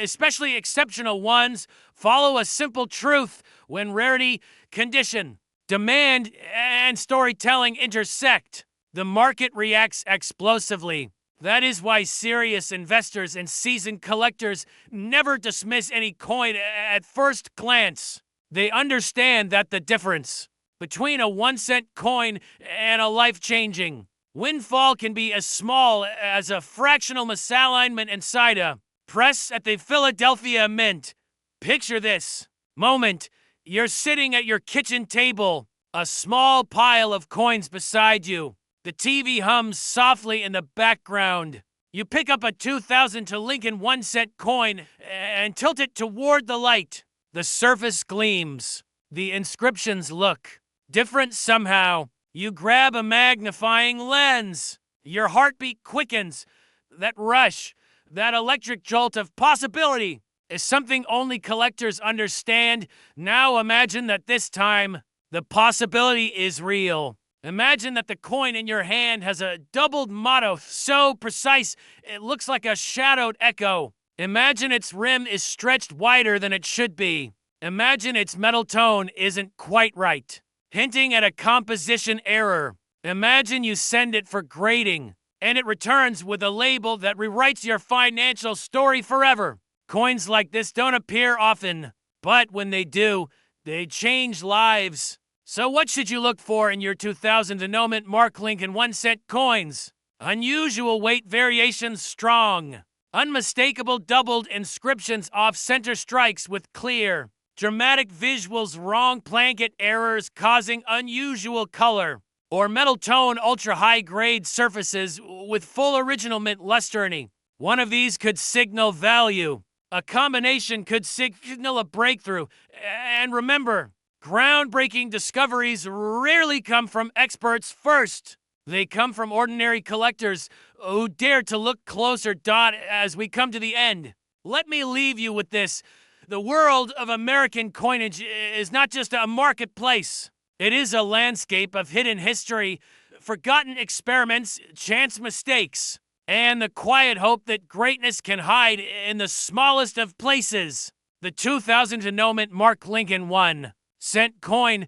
especially exceptional ones, follow a simple truth. When rarity, condition, demand, and storytelling intersect, the market reacts explosively. That is why serious investors and seasoned collectors never dismiss any coin at first glance. They understand that the difference between a 1 cent coin and a life-changing windfall can be as small as a fractional misalignment inside a press at the Philadelphia Mint. Picture this moment. You're sitting at your kitchen table, a small pile of coins beside you. The TV hums softly in the background. You pick up a 2000 to Lincoln 1 cent coin and tilt it toward the light. The surface gleams. The inscriptions look different somehow. You grab a magnifying lens. Your heartbeat quickens. That rush, that electric jolt of possibility is something only collectors understand. Now imagine that this time, the possibility is real. Imagine that the coin in your hand has a doubled motto so precise it looks like a shadowed echo. Imagine its rim is stretched wider than it should be. Imagine its metal tone isn't quite right, hinting at a composition error. Imagine you send it for grading, and it returns with a label that rewrites your financial story forever. Coins like this don't appear often, but when they do, they change lives. So what should you look for in your 2000 no-mint Mark Lincoln 1 cent coins? Unusual weight variations strong. Unmistakable doubled inscriptions off center strikes with clear, dramatic visuals, wrong blanket errors causing unusual color. Or metal tone ultra high grade surfaces with full original mint lusterny. One of these could signal value. A combination could signal a breakthrough. And remember, groundbreaking discoveries rarely come from experts first. They come from ordinary collectors who dare to look closer. As we come to the end, let me leave you with this. The world of American coinage is not just a marketplace. It is a landscape of hidden history, forgotten experiments, chance mistakes, and the quiet hope that greatness can hide in the smallest of places. The 2000 annulment Mark Lincoln 1-cent coin,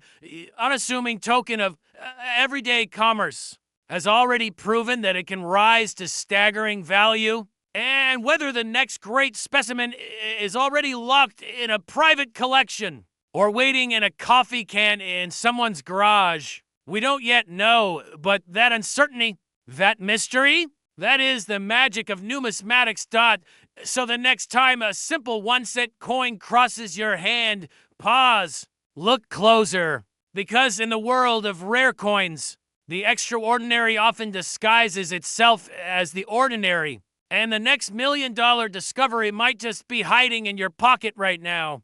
unassuming token of everyday commerce, has already proven that it can rise to staggering value. And whether the next great specimen is already locked in a private collection or waiting in a coffee can in someone's garage, we don't yet know. But that uncertainty, that mystery, that is the magic of numismatics. So the next time a simple 1-cent coin crosses your hand, pause, look closer. Because in the world of rare coins, the extraordinary often disguises itself as the ordinary. And the next $1 million discovery might just be hiding in your pocket right now.